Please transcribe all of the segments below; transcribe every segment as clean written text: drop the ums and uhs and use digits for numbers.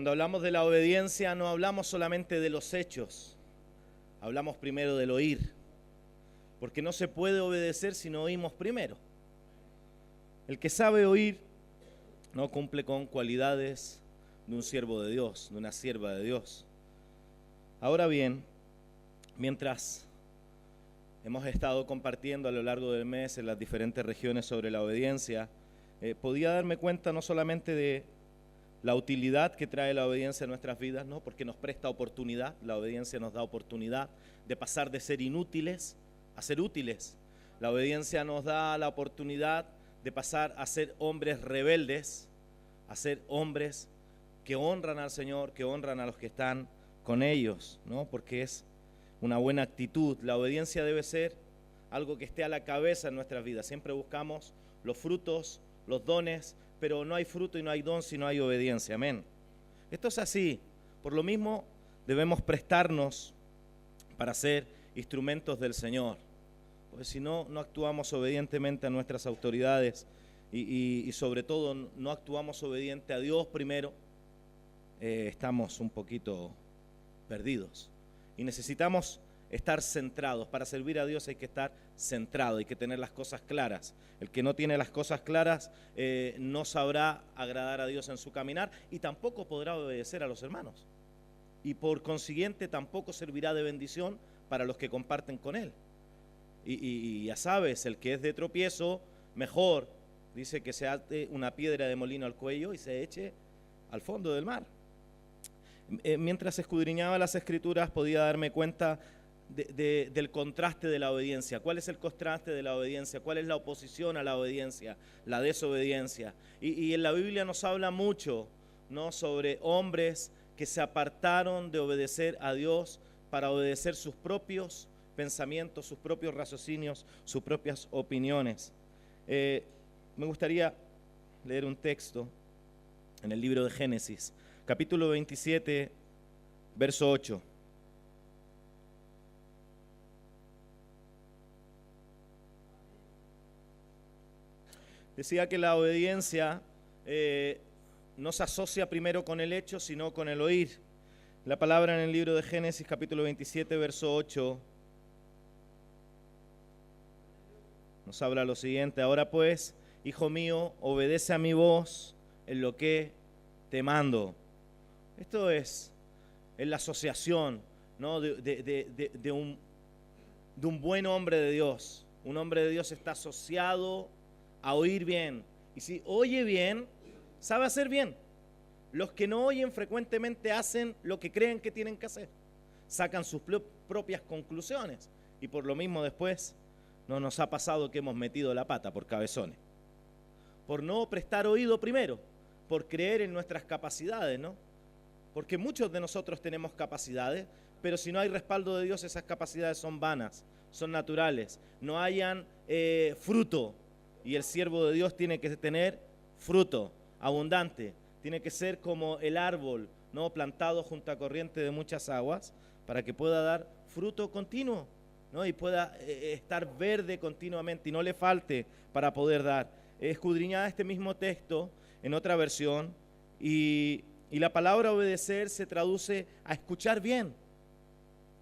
Cuando hablamos de la obediencia no hablamos solamente de los hechos, hablamos primero del oír, porque no se puede obedecer si no oímos primero. El que sabe oír no cumple con cualidades de un siervo de Dios, de una sierva de Dios. Ahora bien, mientras hemos estado compartiendo a lo largo del mes en las diferentes regiones sobre la obediencia, podía darme cuenta no solamente de la utilidad que trae la obediencia en nuestras vidas, ¿no? Porque nos presta oportunidad, la obediencia nos da oportunidad de pasar de ser inútiles a ser útiles. La obediencia nos da la oportunidad de pasar a ser hombres rebeldes, a ser hombres que honran al Señor, que honran a los que están con ellos, ¿no? Porque es una buena actitud. La obediencia debe ser algo que esté a la cabeza en nuestras vidas. Siempre buscamos los frutos, los dones, pero no hay fruto y no hay don si no hay obediencia. Amén. Esto es así. Por lo mismo debemos prestarnos para ser instrumentos del Señor. Porque si no, no actuamos obedientemente a nuestras autoridades y sobre todo no actuamos obediente a Dios primero, estamos un poquito perdidos. Y necesitamos estar centrados. Para servir a Dios hay que estar centrado, hay que tener las cosas claras. El que no tiene las cosas claras no sabrá agradar a Dios en su caminar y tampoco podrá obedecer a los hermanos. Y por consiguiente tampoco servirá de bendición para los que comparten con él. Y ya sabes, el que es de tropiezo, mejor, dice que se ate una piedra de molino al cuello y se eche al fondo del mar. Mientras escudriñaba las Escrituras podía darme cuenta del contraste de la obediencia. ¿Cuál es el contraste de la obediencia? ¿Cuál es la oposición a la obediencia? La desobediencia. Y en la Biblia nos habla mucho, ¿no?, sobre hombres que se apartaron de obedecer a Dios para obedecer sus propios pensamientos, sus propios raciocinios, sus propias opiniones. Me gustaría leer un texto en el libro de Génesis, capítulo 27, verso 8. Decía que la obediencia no se asocia primero con el hecho, sino con el oír. La palabra en el libro de Génesis, capítulo 27, verso 8, nos habla lo siguiente: ahora pues, hijo mío, obedece a mi voz en lo que te mando. Esto es la asociación, ¿no?, de un buen hombre de Dios. Un hombre de Dios está asociado a oír bien. Y si oye bien, sabe hacer bien. Los que no oyen frecuentemente hacen lo que creen que tienen que hacer. Sacan sus propias conclusiones. Y por lo mismo después no nos ha pasado que hemos metido la pata por cabezones. Por no prestar oído primero, por creer en nuestras capacidades, ¿no? Porque muchos de nosotros tenemos capacidades, pero si no hay respaldo de Dios, esas capacidades son vanas, son naturales, no hayan fruto. Y el siervo de Dios tiene que tener fruto abundante, tiene que ser como el árbol, ¿no?, plantado junto a corriente de muchas aguas, para que pueda dar fruto continuo, ¿no?, y pueda estar verde continuamente y no le falte para poder dar. Escudriñaba este mismo texto en otra versión y la palabra obedecer se traduce a escuchar bien,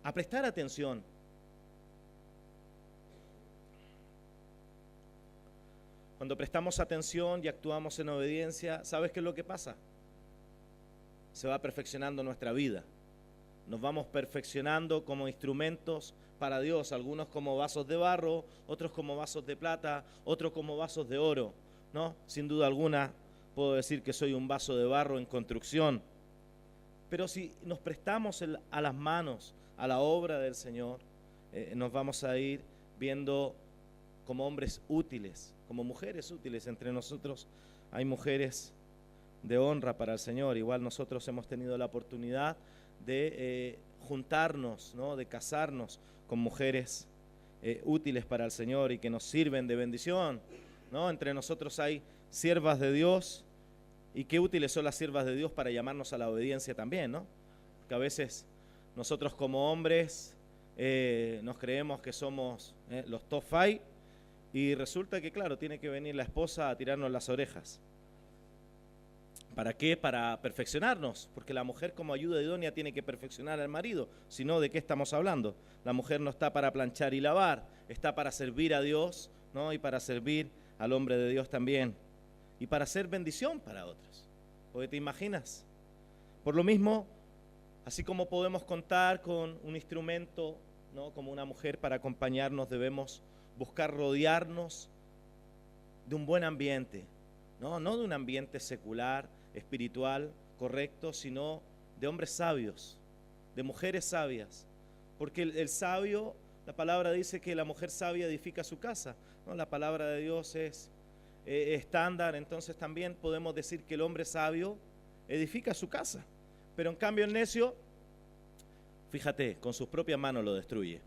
a prestar atención. Cuando prestamos atención y actuamos en obediencia, ¿sabes qué es lo que pasa? Se va perfeccionando nuestra vida. Nos vamos perfeccionando como instrumentos para Dios, algunos como vasos de barro, otros como vasos de plata, otros como vasos de oro, ¿no? Sin duda alguna puedo decir que soy un vaso de barro en construcción. Pero si nos prestamos a las manos, a la obra del Señor, nos vamos a ir viendo como hombres útiles, como mujeres útiles. Entre nosotros hay mujeres de honra para el Señor. Igual nosotros hemos tenido la oportunidad de juntarnos, ¿no?, de casarnos con mujeres útiles para el Señor y que nos sirven de bendición, ¿no? Entre nosotros hay siervas de Dios, y qué útiles son las siervas de Dios para llamarnos a la obediencia también, ¿no? Porque a veces nosotros como hombres nos creemos que somos los top five y resulta que, claro, tiene que venir la esposa a tirarnos las orejas ¿Para qué? Para perfeccionarnos, porque la mujer como ayuda idónea tiene que perfeccionar al marido, si no, ¿de qué estamos hablando? La mujer no está para planchar y lavar, está para servir a Dios, ¿no? Y para servir al hombre de Dios también, y para ser bendición para otros. Porque te imaginas, por lo mismo, así como podemos contar con un instrumento, ¿no? Como una mujer para acompañarnos, debemos buscar rodearnos de un buen ambiente, no de un ambiente secular, espiritual, correcto, sino de hombres sabios, de mujeres sabias, porque el sabio, la palabra dice que la mujer sabia edifica su casa, ¿no? La palabra de Dios es estándar, entonces también podemos decir que el hombre sabio edifica su casa, pero en cambio el necio, fíjate, con sus propias manos lo destruye.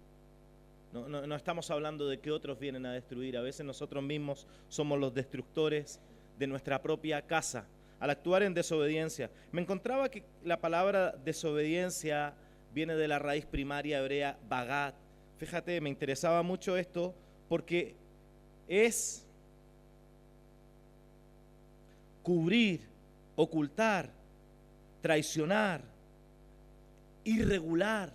No estamos hablando de que otros vienen a destruir, a veces nosotros mismos somos los destructores de nuestra propia casa, al actuar en desobediencia. Me encontraba que la palabra desobediencia viene de la raíz primaria hebrea bagat. Fíjate, me interesaba mucho esto porque es cubrir, ocultar, traicionar, irregular.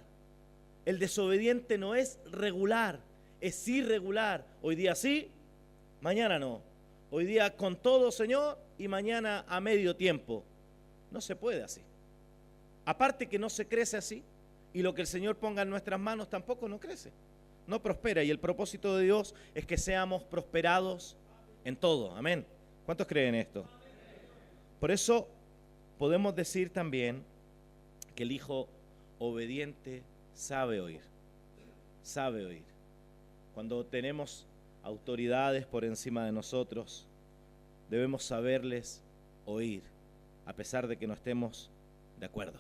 El desobediente no es regular, es irregular. Hoy día sí, mañana no. Hoy día con todo, Señor, y mañana a medio tiempo. No se puede así. Aparte que no se crece así, y lo que el Señor ponga en nuestras manos tampoco no crece, no prospera. Y el propósito de Dios es que seamos prosperados en todo. Amén. ¿Cuántos creen esto? Por eso podemos decir también que el hijo obediente sabe oír. Sabe oír. Cuando tenemos autoridades por encima de nosotros, debemos saberles oír, a pesar de que no estemos de acuerdo.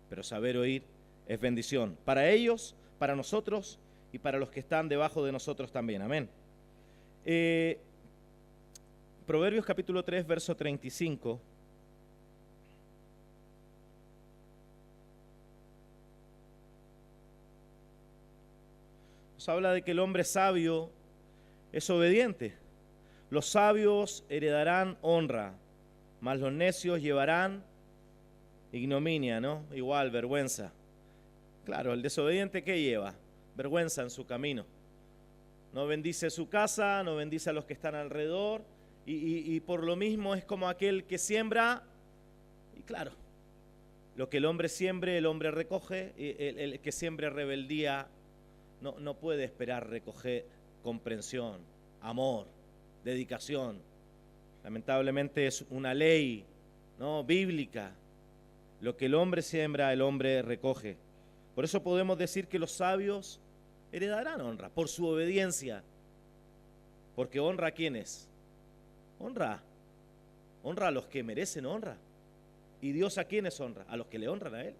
Pero saber oír es bendición para ellos, para nosotros y para los que están debajo de nosotros también. Amén. Proverbios capítulo 3, verso 35. Nos habla de que el hombre sabio es obediente. Los sabios heredarán honra, mas los necios llevarán ignominia, ¿no? Igual, vergüenza. Claro, el desobediente, ¿qué lleva? Vergüenza en su camino. No bendice su casa, no bendice a los que están alrededor, y por lo mismo es como aquel que siembra, y claro, lo que el hombre siembre, el hombre recoge. El que siembre rebeldía no puede esperar recoger comprensión, amor, dedicación. Lamentablemente es una ley, ¿no?, bíblica. Lo que el hombre siembra, el hombre recoge. Por eso podemos decir que los sabios heredarán honra por su obediencia. Porque honra a ¿quiénes? Honra a los que merecen honra. ¿Y Dios a quiénes honra? A los que le honran a Él.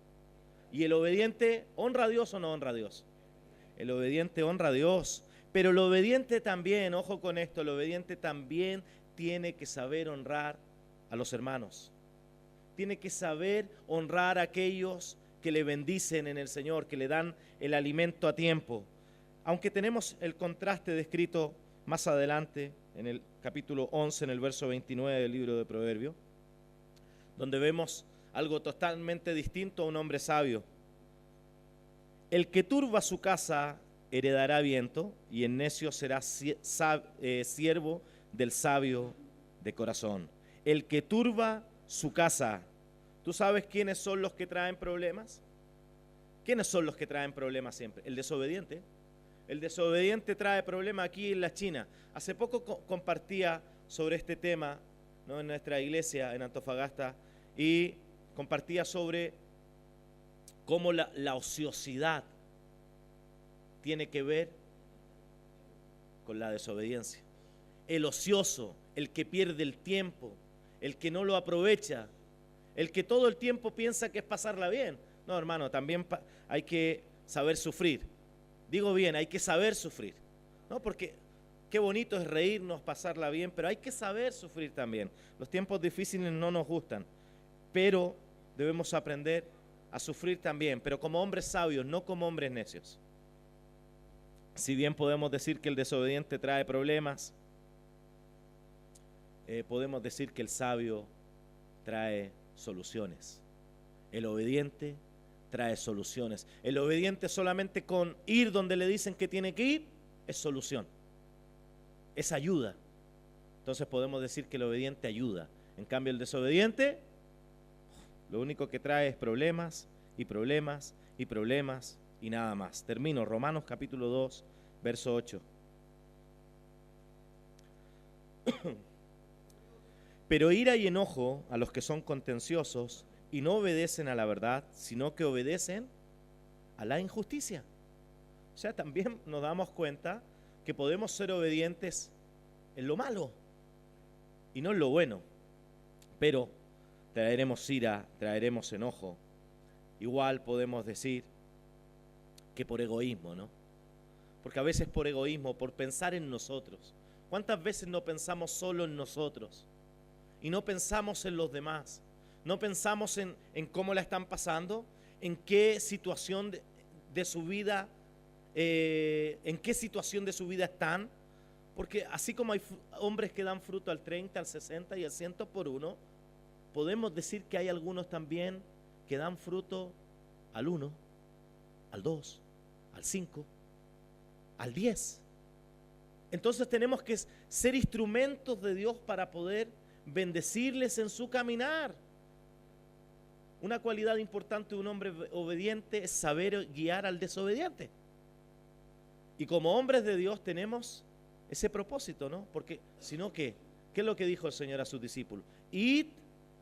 ¿Y el obediente honra a Dios o no honra a Dios? El obediente honra a Dios. Pero el obediente también, ojo con esto, el obediente también tiene que saber honrar a los hermanos. Tiene que saber honrar a aquellos que le bendicen en el Señor, que le dan el alimento a tiempo. Aunque tenemos el contraste descrito más adelante, en el capítulo 11, en el verso 29 del libro de Proverbios, donde vemos algo totalmente distinto a un hombre sabio. El que turba su casa heredará viento, y el necio será siervo del sabio de corazón. El que turba su casa. ¿Tú sabes quiénes son los que traen problemas? ¿Quiénes son los que traen problemas siempre? El desobediente. El desobediente trae problemas aquí en la China. Hace poco compartía sobre este tema, ¿no?, en nuestra iglesia en Antofagasta, y compartía sobre cómo la ociosidad tiene que ver con la desobediencia. El ocioso, el que pierde el tiempo, el que no lo aprovecha, el que todo el tiempo piensa que es pasarla bien. No, hermano, también hay que saber sufrir. Digo bien, hay que saber sufrir, ¿no? Porque qué bonito es reírnos, pasarla bien, pero hay que saber sufrir también. Los tiempos difíciles no nos gustan, pero debemos aprender a sufrir también, pero como hombres sabios, no como hombres necios. Si bien podemos decir que el desobediente trae problemas, podemos decir que el sabio trae soluciones. El obediente trae soluciones. El obediente solamente con ir donde le dicen que tiene que ir es solución, es ayuda. Entonces podemos decir que el obediente ayuda. En cambio el desobediente lo único que trae es problemas y problemas y problemas y nada más. Termino, Romanos capítulo 2, verso 8. Pero ira y enojo a los que son contenciosos y no obedecen a la verdad, sino que obedecen a la injusticia. O sea, también nos damos cuenta que podemos ser obedientes en lo malo y no en lo bueno. Pero traeremos ira, traeremos enojo. Igual podemos decir que por egoísmo, ¿no? Porque a veces por egoísmo, por pensar en nosotros. ¿Cuántas veces no pensamos solo en nosotros? Y no pensamos en los demás. No pensamos en cómo la están pasando, en qué situación de su vida, en qué situación de su vida están. Porque así como hay hombres que dan fruto al 30, al 60 y al 100 por uno, podemos decir que hay algunos también que dan fruto al 1, al 2, al 5, al 10. Entonces tenemos que ser instrumentos de Dios para poder bendecirles en su caminar. Una cualidad importante de un hombre obediente es saber guiar al desobediente. Y como hombres de Dios tenemos ese propósito, ¿no? Porque si no, ¿qué? ¿Qué es lo que dijo el Señor a sus discípulos? Id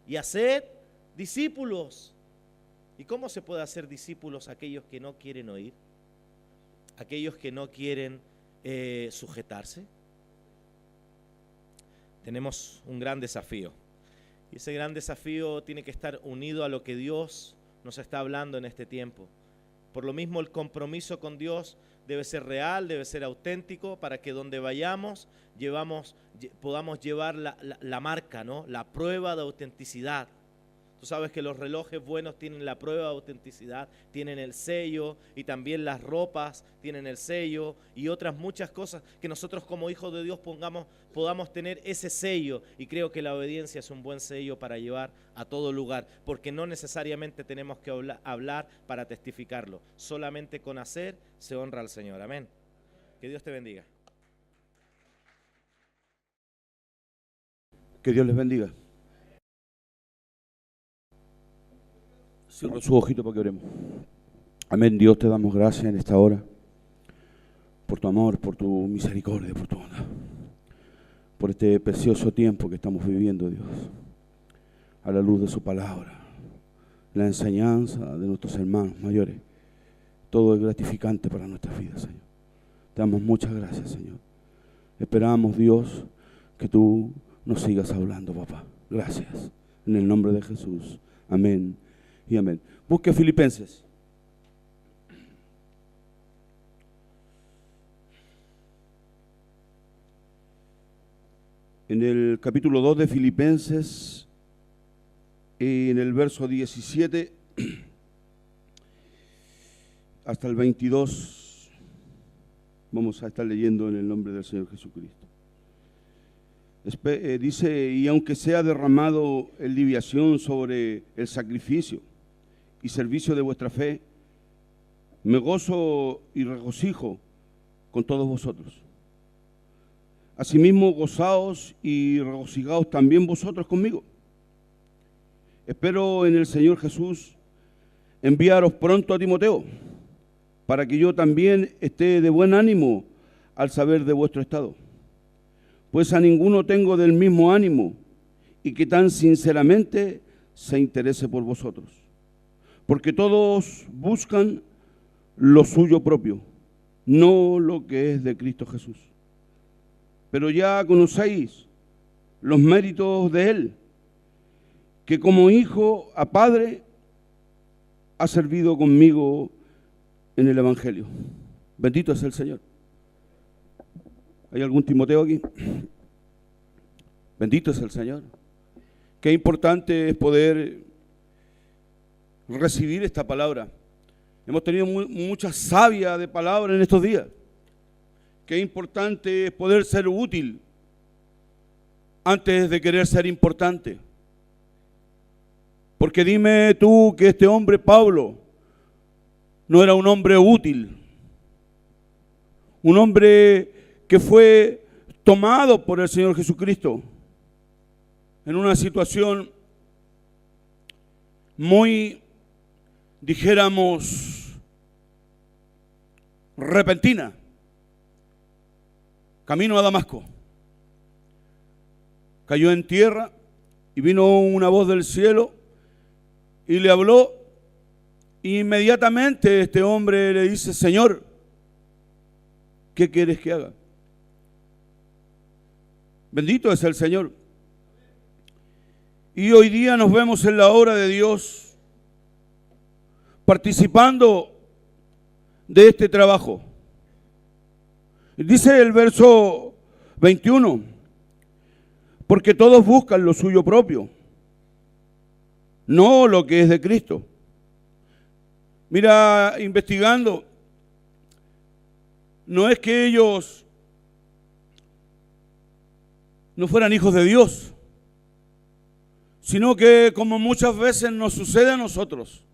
y haced discípulos. ¿Y cómo se puede hacer discípulos aquellos que no quieren oír? Aquellos que no quieren sujetarse. Tenemos un gran desafío. Y ese gran desafío tiene que estar unido a lo que Dios nos está hablando en este tiempo. Por lo mismo, el compromiso con Dios debe ser real, debe ser auténtico, para que donde vayamos podamos llevar la marca, ¿no? La prueba de autenticidad. Tú sabes que los relojes buenos tienen la prueba de autenticidad, tienen el sello, y también las ropas tienen el sello, y otras muchas cosas que nosotros como hijos de Dios podamos tener ese sello. Y creo que la obediencia es un buen sello para llevar a todo lugar, porque no necesariamente tenemos que hablar para testificarlo. Solamente con hacer se honra al Señor. Amén. Que Dios te bendiga. Que Dios les bendiga. Cierro su ojito para que oremos. Amén. Dios, te damos gracias en esta hora por tu amor, por tu misericordia, por tu bondad, por este precioso tiempo que estamos viviendo, Dios, a la luz de su palabra, la enseñanza de nuestros hermanos mayores. Todo es gratificante para nuestras vidas, Señor. Te damos muchas gracias, Señor. Esperamos, Dios, que tú nos sigas hablando, papá. Gracias. En el nombre de Jesús. Amén y amén. Busque Filipenses. En el capítulo 2 de Filipenses, en el verso 17 hasta el 22, vamos a estar leyendo en el nombre del Señor Jesucristo. Dice: y aunque sea derramado en libación sobre el sacrificio y servicio de vuestra fe, me gozo y regocijo con todos vosotros. Asimismo, gozaos y regocijaos también vosotros conmigo. Espero en el Señor Jesús enviaros pronto a Timoteo, para que yo también esté de buen ánimo al saber de vuestro estado. Pues a ninguno tengo del mismo ánimo, y que tan sinceramente se interese por vosotros. Porque todos buscan lo suyo propio, no lo que es de Cristo Jesús. Pero ya conocéis los méritos de Él, que como hijo a padre ha servido conmigo en el Evangelio. Bendito es el Señor. ¿Hay algún Timoteo aquí? Bendito es el Señor. Qué importante es poder recibir esta palabra. Hemos tenido mucha savia de palabra en estos días. Qué importante es poder ser útil antes de querer ser importante. Porque dime tú que este hombre Pablo no era un hombre útil, un hombre que fue tomado por el Señor Jesucristo en una situación muy, dijéramos, repentina, camino a Damasco. Cayó en tierra y vino una voz del cielo y le habló. Y inmediatamente este hombre le dice: Señor, ¿qué quieres que haga? Bendito es el Señor. Y hoy día nos vemos en la obra de Dios, participando de este trabajo. Dice el verso 21, porque todos buscan lo suyo propio, no lo que es de Cristo. Mira, investigando, no es que ellos no fueran hijos de Dios, sino que, como muchas veces nos sucede a nosotros,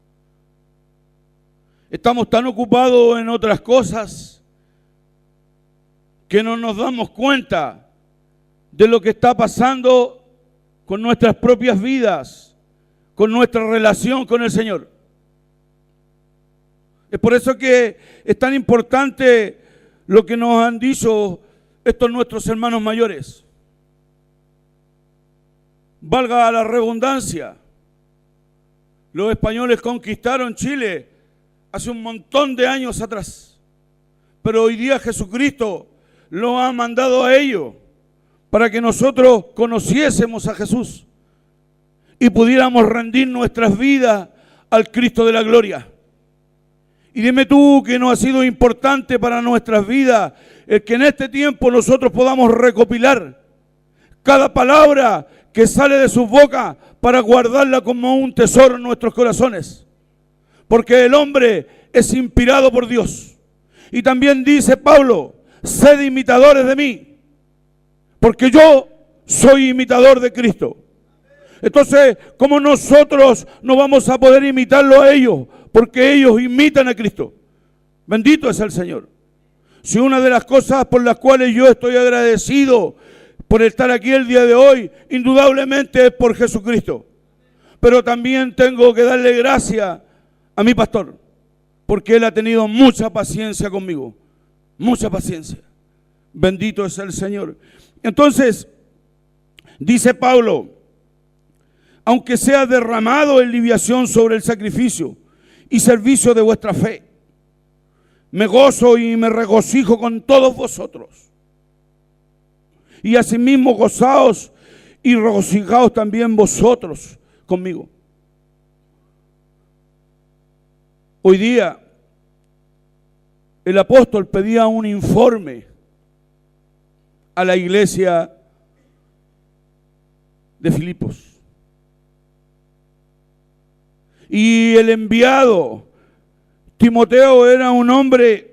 estamos tan ocupados en otras cosas que no nos damos cuenta de lo que está pasando con nuestras propias vidas, con nuestra relación con el Señor. Es por eso que es tan importante lo que nos han dicho estos nuestros hermanos mayores. Valga la redundancia, los españoles conquistaron Chile hace un montón de años atrás, pero hoy día Jesucristo lo ha mandado a ellos para que nosotros conociésemos a Jesús y pudiéramos rendir nuestras vidas al Cristo de la gloria. Y dime tú que no ha sido importante para nuestras vidas el que en este tiempo nosotros podamos recopilar cada palabra que sale de sus bocas para guardarla como un tesoro en nuestros corazones. Porque el hombre es inspirado por Dios. Y también dice Pablo: sed imitadores de mí, porque yo soy imitador de Cristo. Entonces, ¿cómo nosotros no vamos a poder imitarlo a ellos? Porque ellos imitan a Cristo. Bendito es el Señor. Si una de las cosas por las cuales yo estoy agradecido por estar aquí el día de hoy, indudablemente es por Jesucristo. Pero también tengo que darle gracias a mi pastor, porque él ha tenido mucha paciencia conmigo. Mucha paciencia. Bendito es el Señor. Entonces, dice Pablo: aunque sea derramado en libación sobre el sacrificio y servicio de vuestra fe, me gozo y me regocijo con todos vosotros. Y asimismo gozaos y regocijaos también vosotros conmigo. Hoy día el apóstol pedía un informe a la iglesia de Filipos. Y el enviado Timoteo era un hombre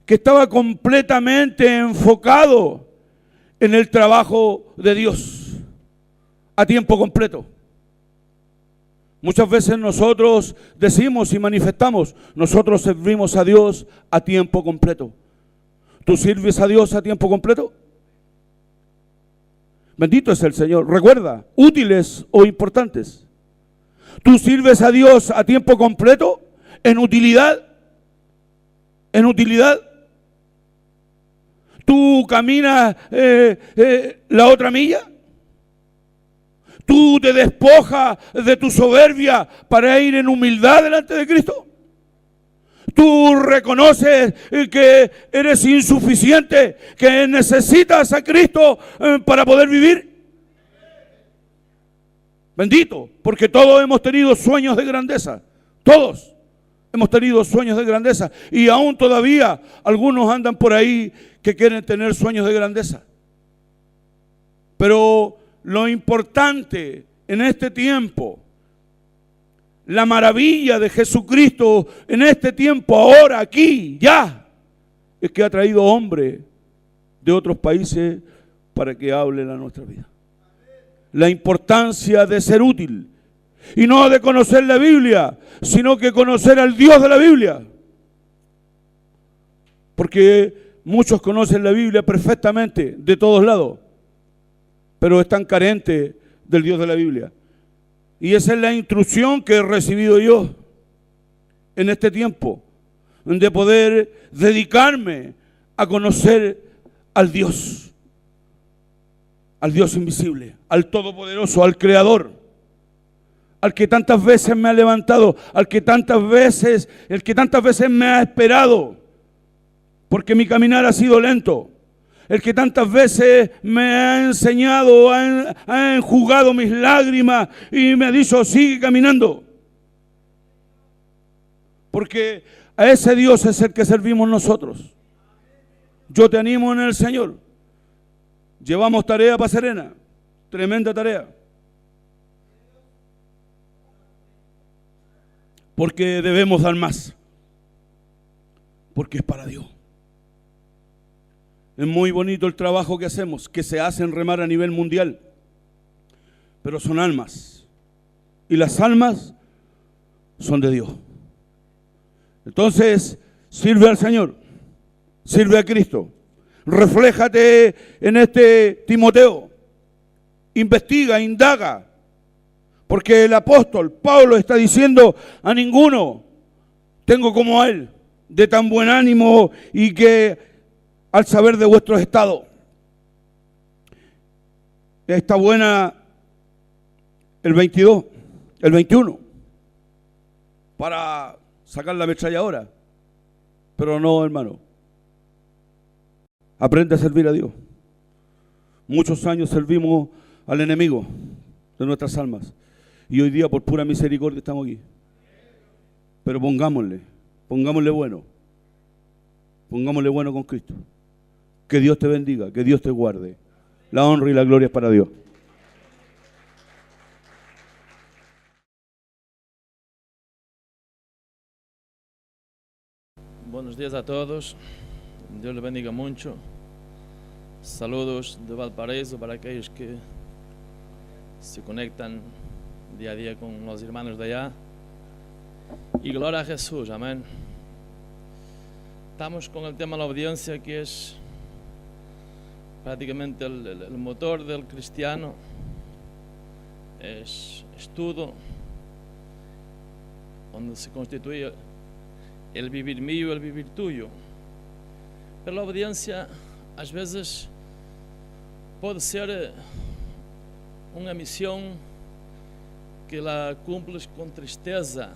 que estaba completamente enfocado en el trabajo de Dios a tiempo completo. Muchas veces nosotros decimos y manifestamos: nosotros servimos a Dios a tiempo completo. ¿Tú sirves a Dios a tiempo completo? Bendito es el Señor. Recuerda, útiles o importantes. ¿Tú sirves a Dios a tiempo completo? ¿En utilidad? ¿En utilidad? ¿Tú caminas la otra milla? ¿Tú te despojas de tu soberbia para ir en humildad delante de Cristo? ¿Tú reconoces que eres insuficiente, que necesitas a Cristo para poder vivir? Bendito, porque todos hemos tenido sueños de grandeza. Todos hemos tenido sueños de grandeza. Y aún todavía algunos andan por ahí que quieren tener sueños de grandeza. Pero lo importante en este tiempo, la maravilla de Jesucristo en este tiempo, ahora, aquí, ya, es que ha traído hombres de otros países para que hablen a nuestra vida. la importancia de ser útil. Y no de conocer la Biblia, sino que conocer al Dios de la Biblia. Porque muchos conocen la Biblia perfectamente, de todos lados, pero están carentes del Dios de la Biblia. Y esa es la instrucción que he recibido yo en este tiempo, de poder dedicarme a conocer al Dios invisible, al Todopoderoso, al Creador, al que tantas veces me ha levantado, el que tantas veces me ha esperado, porque mi caminar ha sido lento, el que tantas veces me ha enseñado, ha enjugado mis lágrimas y me ha dicho, sigue caminando. Porque a ese Dios es el que servimos nosotros. Yo te animo en el Señor. Llevamos tarea para Serena, tremenda tarea. Porque debemos dar más. Porque es para Dios. Es muy bonito el trabajo que hacemos, que se hace en Remar a nivel mundial. Pero son almas. Y las almas son de Dios. Entonces, sirve al Señor. Sirve a Cristo. Refléjate en este Timoteo. Investiga, indaga. Porque el apóstol Pablo está diciendo, a ninguno tengo como a él, de tan buen ánimo y que al saber de vuestro estado. Está buena el 22, el 21, para sacar la ametralladora. Pero no, hermano. Aprende a servir a Dios. Muchos años servimos al enemigo de nuestras almas. Y hoy día, por pura misericordia, estamos aquí. Pero pongámosle bueno. Pongámosle bueno con Cristo. Que Dios te bendiga, que Dios te guarde. La honra y la gloria es para Dios. Buenos días a todos. Dios les bendiga mucho. Saludos de Valparaíso para aquellos que se conectan día a día con los hermanos de allá. Y gloria a Jesús, amén. Estamos con el tema de la obediencia, que es prácticamente el motor del cristiano. Es todo, donde se constituye el vivir mío, el vivir tuyo. Pero la obediencia, às vezes, pode ser uma missão que la cumples com tristeza,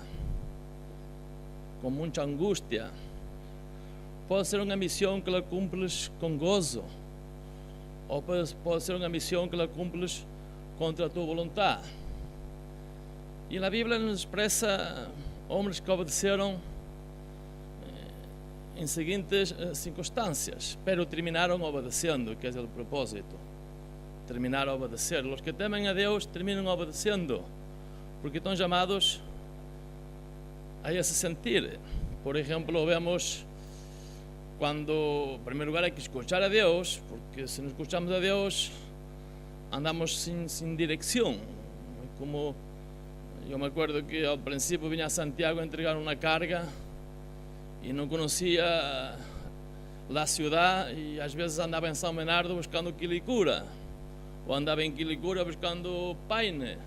com muita angústia. Pode ser uma missão que la cumples com gozo, ou pode ser uma missão que la cumples contra a tua vontade. E na Bíblia nos expressa homens que obedeceram em seguintes circunstâncias, pero terminaram obedecendo, que é o propósito. Terminar a obedecer. Os que temem a Deus terminam obedecendo, porque estão chamados a esse sentir. Por exemplo, vemos quando, em primeiro lugar, hay que escuchar a Deus, porque se não escuchamos a Deus, andamos sin dirección. Como eu me acuerdo que ao princípio vinha a Santiago a entregar uma carga e não conhecia a cidade, e às vezes andava em São Bernardo buscando Quilicura, ou andava em Quilicura buscando Paine,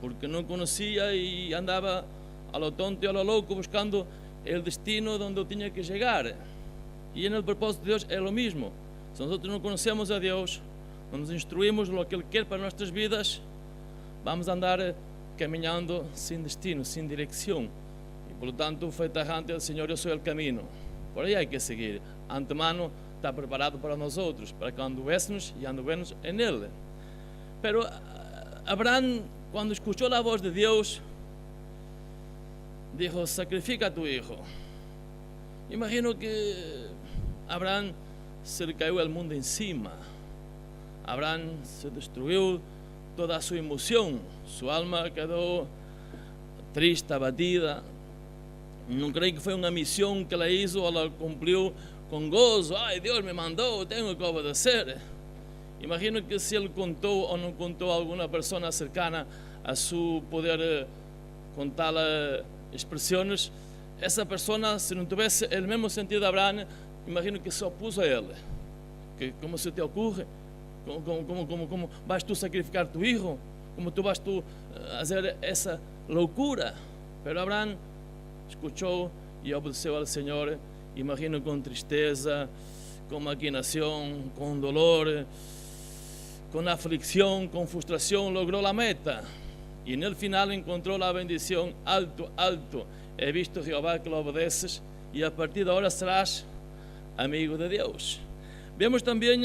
porque não conhecia e andava a lo tonto e a lo louco buscando o destino onde eu tinha que chegar. E no propósito de Deus é o mesmo. Se nós não conhecemos a Deus, não nos instruímos no que Ele quer para nossas vidas, vamos andar caminhando sem destino, sem direção. E, por lo tanto, foi tajante el Senhor, eu sou o caminho. Por aí há que seguir. Antemano está preparado para nós outros, para que anduvéssemos e anduvéssemos en Ele. Pero Abraham, quando escuchou a voz de Deus, dijo: sacrifica a tu hijo. Imagino que Abraham se le caiu o mundo encima. Abraham se destruiu toda a sua emoção, sua alma quedou triste, abatida. Não creio que foi uma missão que ela hizo, ela cumpriu com gozo. Ai, Deus me mandou, tenho que obedecer. Imagino que si él contó o no contó a alguna persona cercana a su poder contar expresiones, esa persona, si no tuviese el mismo sentido de Abraham, imagino que se opuso a él. Que, ¿cómo se te ocurre? ¿Cómo vas tú a sacrificar a tu hijo? ¿Cómo tú vas tú a hacer esa locura? Pero Abraham escuchó y obedeció al Señor, imagino con tristeza, con maquinación, con dolor, con aflicción, con frustración, logró la meta. Y en el final encontró la bendición alto. He visto, Jehová, que lo obedeces, y a partir de ahora serás amigo de Dios. Vemos también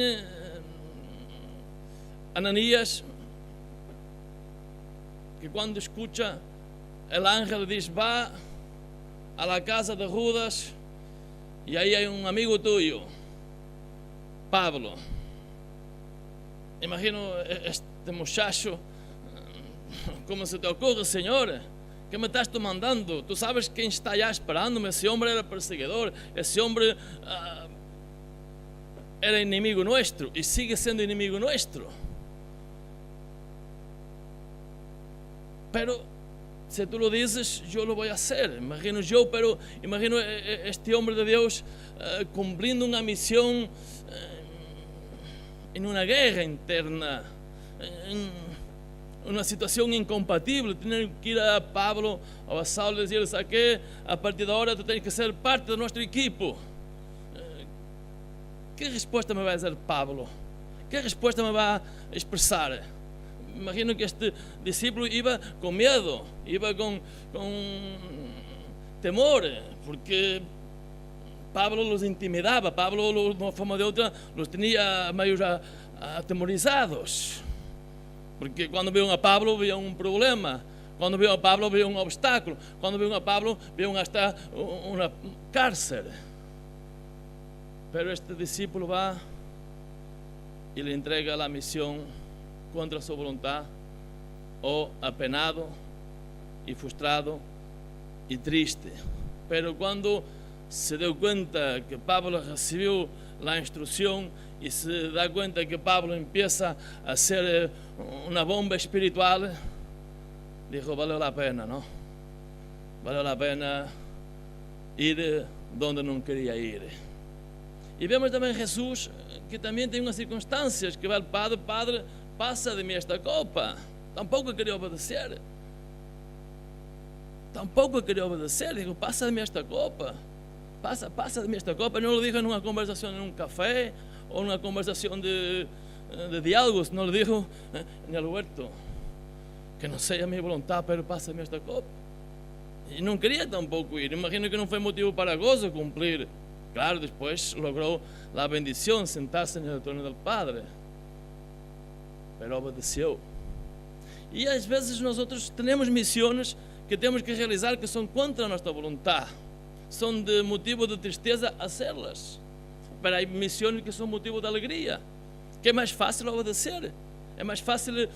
Ananías, que cuando escucha el ángel dice, va a la casa de Judas y ahí hay un amigo tuyo, Pablo. Imagino este muchacho, ¿cómo se te ocurre, Señor? ¿Qué me estás tú mandando? Tú sabes quién está allá esperándome. Ese hombre era perseguidor, ese hombre era enemigo nuestro y sigue siendo enemigo nuestro. Pero si tú lo dices, yo lo voy a hacer. Imagino yo, pero imagino este hombre de Dios cumpliendo una misión en una guerra interna, en una situación incompatible. Tener que ir a Pablo o a Saulo y decirle, ¿sabes qué? A partir de ahora tú tienes que ser parte de nuestro equipo. ¿Qué respuesta me va a dar Pablo? ¿Qué respuesta me va a expresar? Imagino que este discípulo iba con miedo, iba con temor, porque Pablo los intimidaba. Pablo, de una forma o de otra, los tenía medio atemorizados. Porque cuando veían a Pablo, veían un problema. Cuando veían a Pablo, veían un obstáculo. Cuando veían a Pablo, veían hasta una cárcel. Pero este discípulo va y le entrega la misión contra su voluntad, o apenado y frustrado y triste. Pero cuando se dio cuenta que Pablo recibió la instrucción y se da cuenta que Pablo empieza a ser una bomba espiritual, dijo, valió la pena, ¿no? Valió la pena ir donde no quería ir. Y vemos también Jesús, que también tiene unas circunstancias, que va al Padre, Padre, pasa de mí esta copa. Tampoco quería obedecer. Dijo, pasa de mí esta copa. Pasa de mí esta copa. No lo dijo en una conversación en un café o en una conversación de diálogos. No lo dijo en el huerto. Que no sea mi voluntad, pero pasa de mí esta copa. Y no quería tampoco ir. Imagino que no fue motivo para gozo cumplir. Claro, después logró la bendición, sentarse en el trono del Padre. Pero obedeció. Y a veces nosotros tenemos misiones que tenemos que realizar que son contra nuestra voluntad. Son de motivo de tristeza hacerlas. Pero hay misiones que son motivo de alegría. Que es más fácil obedecer. É mais fácil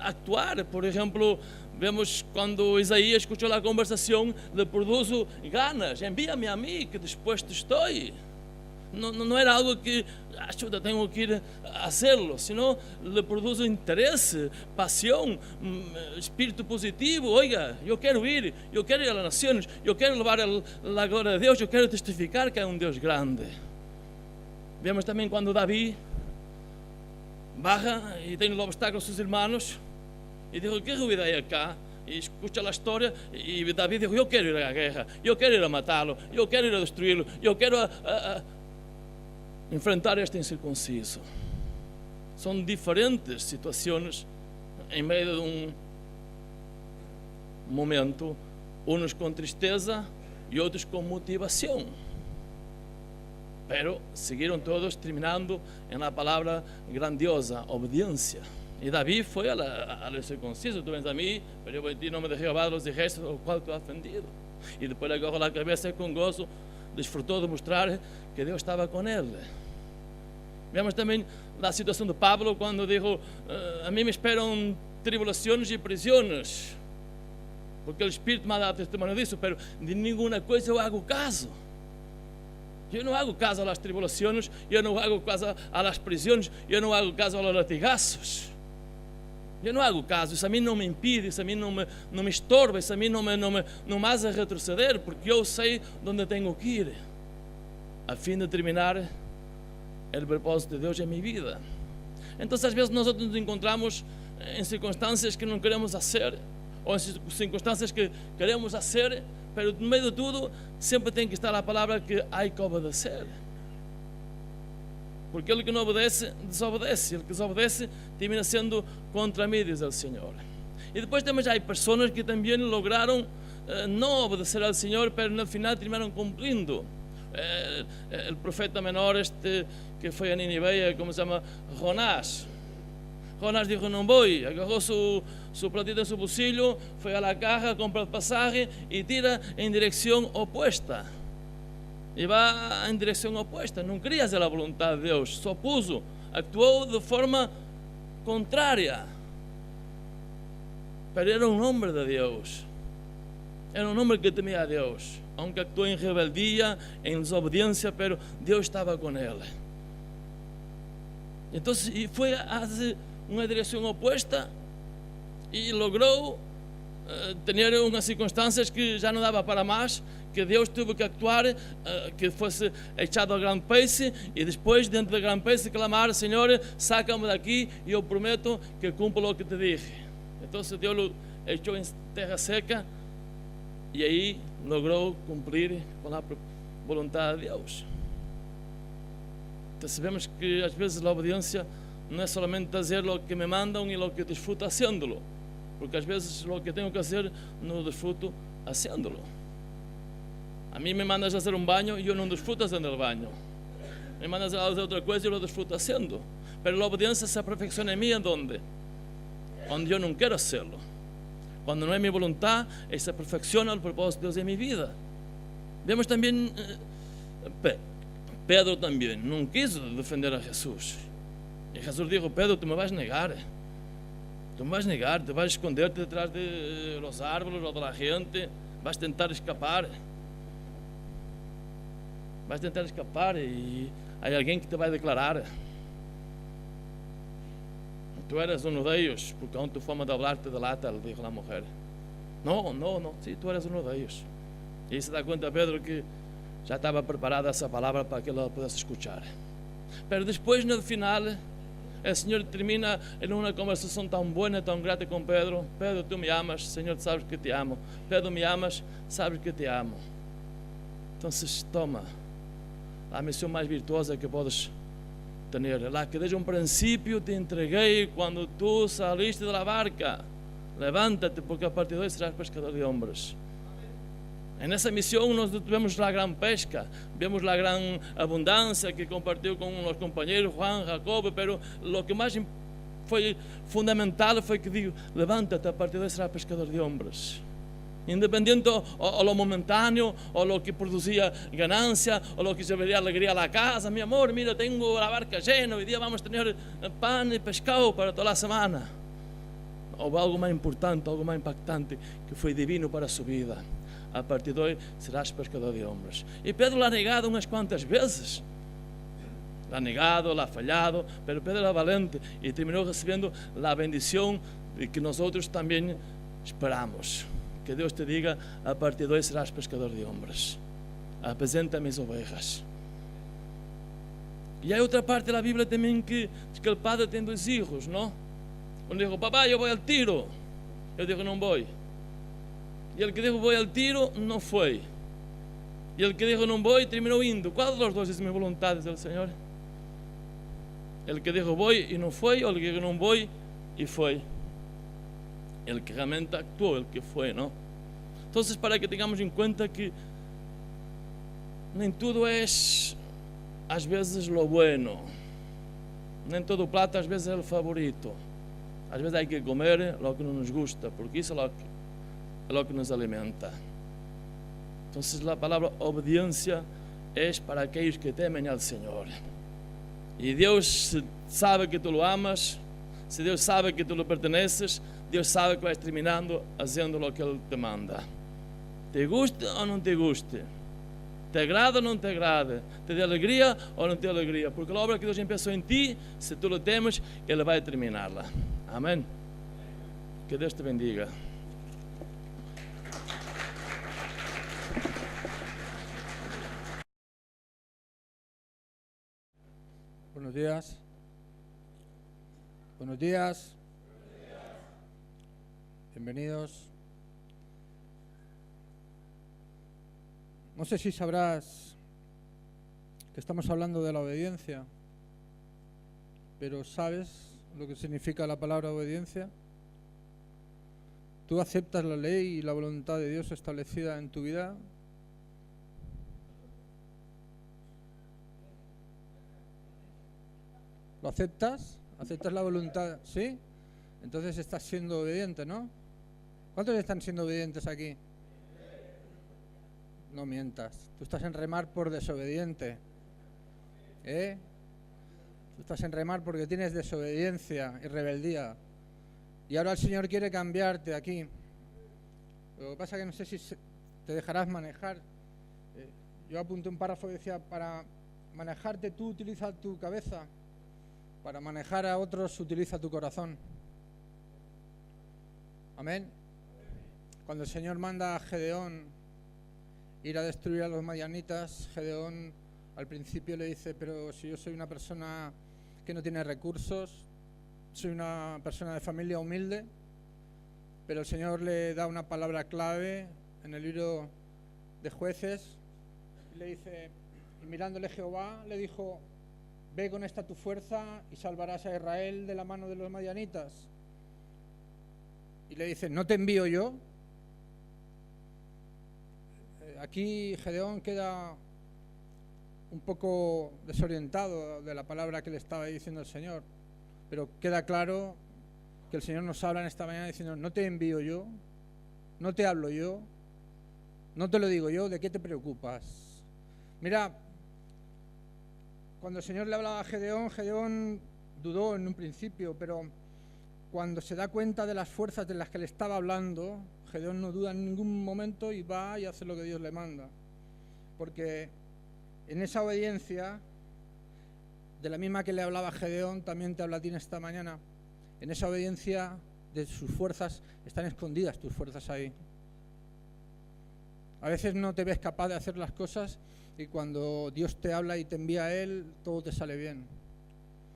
actuar. Por exemplo, vemos quando Isaías escuchou a conversação, le produzo ganas, envía-me a mim, que dispuesto estou. Não era algo que chuta, tenho que ir a hacerlo, sino le produzo interesse, pasión, espírito positivo. Oiga, eu quero ir a las naciones, eu quero levar a glória de Deus, eu quero testificar que há um Deus grande. Vemos também quando David baja y tiene el obstáculo a sus hermanos y dijo, ¿qué ruido hay acá? Y escucha la historia y David dijo, yo quiero ir a la guerra, yo quiero ir a matarlo, yo quiero ir a destruirlo, yo quiero enfrentar a este incircunciso. Son diferentes situaciones en medio de un momento, unos con tristeza y otros con motivación. Pero siguieron todos terminando en la palabra grandiosa, obediencia. Y David fue al circunciso, tú ves a mí, pero yo voy a ti, no me dejé llevar los ejércitos, los cuales tú has ofendido. Y después le agarró la cabeza con gozo, disfrutó de mostrar que Dios estaba con él. Vemos también la situación de Pablo cuando dijo, a mí me esperan tribulaciones y prisiones, porque el Espíritu me ha dado testimonio de eso, pero de ninguna cosa yo hago caso. Yo no hago caso a las tribulaciones, yo no hago caso a las prisiones, yo no hago caso a los latigazos. Eu não hago caso, isso a mim não me impide, isso a mim não me estorba, isso a mim não me hace retroceder, porque eu sei onde tenho que ir, a fim de terminar o propósito de Deus em minha vida. Então, às vezes, nós nos encontramos em circunstâncias que não queremos fazer, ou em circunstâncias que queremos fazer, mas no meio de tudo, sempre tem que estar a palavra que há que obedecer. Porque ele que não obedece, desobedece. Ele que desobedece, termina sendo contra mim, diz o Senhor. E depois também já há pessoas que também lograram não obedecer ao Senhor, mas no final terminaram cumprindo. O profeta menor, que foi a Nínive, como se chama, Jonás. Jonás dijo, não vou, agarrou su platito en su bolsillo, foi a la caja, compra el pasaje y tira en dirección opuesta. E vai em direção oposta, não queria fazer a vontade de Deus, se opuso, actuou de forma contrária. Mas era um homem de Deus, era um homem que temia a Deus, aunque actuou em rebeldia, em desobediência, mas Deus estava com ele. Então, foi a uma direção oposta e logrou ter umas circunstâncias que já não dava para mais, que Deus teve que actuar, que fosse echado ao grande peixe e depois, dentro do grande peixe, clamar, Senhor, saca-me daqui e eu prometo que cumpro o que te dije. Então Deus o echou em terra seca e aí logrou cumprir com a vontade de Deus. Então sabemos que às vezes a obediência não é somente fazer o que me mandam e o que disfruto haciéndolo, porque às vezes o que tenho que fazer não disfruto haciéndolo. A mí me mandas a hacer un baño y yo no disfruto haciendo el baño. Me mandas a hacer otra cosa y yo lo disfruto haciendo. Pero la obediencia se perfecciona en mí, ¿en dónde? Donde yo no quiero hacerlo. Cuando no es mi voluntad, se perfecciona el propósito de Dios en mi vida. Vemos también, Pedro también, no quiso defender a Jesús. Y Jesús dijo, Pedro, tú me vas a negar. Tú me vas a negar, te vas a esconderte detrás de los árboles o de la gente, vas a tentar escapar. Vas a tentar escapar e há alguém que te vai declarar. Tu eres uno de ellos, porque con tu forma de hablar te delata, le dijo la mujer. No, sí, tú eres uno de ellos. E aí se dá conta Pedro que já estava preparada essa palavra para que ele pudesse escuchar. Pero depois, no final, o Senhor termina em uma conversação tão boa, tão grata com Pedro. Pedro, tu me amas, Senhor, sabes que te amo. Pedro, me amas, sabes que te amo. Então, toma a missão mais virtuosa que podes ter. Lá que desde um princípio te entreguei quando tu saliste da barca. Levántate, porque a partir de hoje serás pescador de homens. Nessa missão nós vemos a grande pesca, vemos a grande abundância que compartilhou com os companheiros Juan, Jacob, pero o que mais foi fundamental foi que digo, levántate, a partir de hoje serás pescador de homens. Independiente o lo momentáneo, o lo que producía ganancia, o lo que llevaría alegría a la casa. Mi amor, mira, tengo la barca llena, hoy día vamos a tener pan y pescado para toda la semana. O algo más importante, algo más impactante, que fue divino para su vida. A partir de hoy serás pescador de hombres. Y Pedro lo ha negado unas cuantas veces. Lo ha negado, lo ha fallado, pero Pedro era valente y terminó recibiendo la bendición que nosotros también esperamos. Que Deus te diga, a partir de hoje serás pescador de homens. Apresenta mis ovejas. E há outra parte da Bíblia também que diz que o padre tem 2 filhos, não? Um dijo, papá, eu vou ao tiro. Eu digo, não vou. E ele que dijo, vou ao tiro, não foi. E ele que dijo, não vou, terminou indo. Qual dos dois é a vontade do Senhor? Ele que dijo, vou e não foi, ou ele que dijo, não vou e foi. El que realmente actuó, el que fue, ¿no? Entonces, para que tengamos en cuenta que nem tudo es, às vezes, lo bueno. Nem todo plato, às vezes, é o favorito. Às vezes, hay que comer lo que no nos gusta, porque isso é lo que nos alimenta. Entonces, la palabra obediencia es para aquellos que temen al Señor. Y Dios sabe que tú lo amas, si Dios sabe que tú lo perteneces, Deus sabe que vais terminando fazendo o que Ele te manda. Te guste ou não te guste, Te agrada ou não te agrada? Te dá alegria ou não te dá alegria? Porque a obra que Deus começou em ti, se tu lo temes, Ele vai terminá-la. Amém? Que Deus te bendiga. Buenos días. Buenos días. Bienvenidos. No sé si sabrás que estamos hablando de la obediencia, pero ¿sabes lo que significa la palabra obediencia? ¿Tú aceptas la ley y la voluntad de Dios establecida en tu vida? ¿Lo aceptas? ¿Aceptas la voluntad? ¿Sí? Entonces estás siendo obediente, ¿no? ¿Cuántos están siendo obedientes aquí? No mientas. Tú estás en remar por desobediente. Tú estás en remar porque tienes desobediencia y rebeldía. Y ahora el Señor quiere cambiarte aquí. Lo que pasa es que no sé si te dejarás manejar. Yo apunté un párrafo que decía, para manejarte tú utiliza tu cabeza. Para manejar a otros utiliza tu corazón. Amén. Cuando el Señor manda a Gedeón ir a destruir a los madianitas, Gedeón al principio le dice, pero si yo soy una persona que no tiene recursos, soy una persona de familia humilde, pero el Señor le da una palabra clave en el libro de Jueces, y le dice, y mirándole Jehová, le dijo, ve con esta tu fuerza y salvarás a Israel de la mano de los madianitas. Y le dice, ¿no te envío yo? Aquí Gedeón queda un poco desorientado de la palabra que le estaba diciendo el Señor, pero queda claro que el Señor nos habla en esta mañana diciendo, no te envío yo, no te hablo yo, no te lo digo yo, ¿de qué te preocupas? Mira, cuando el Señor le hablaba a Gedeón, Gedeón dudó en un principio, pero cuando se da cuenta de las fuerzas de las que le estaba hablando, Gedeón no duda en ningún momento y va y hace lo que Dios le manda. Porque en esa obediencia, de la misma que le hablaba a Gedeón, también te habla a ti en esta mañana. En esa obediencia de sus fuerzas están escondidas tus fuerzas ahí. A veces no te ves capaz de hacer las cosas y cuando Dios te habla y te envía a Él, todo te sale bien.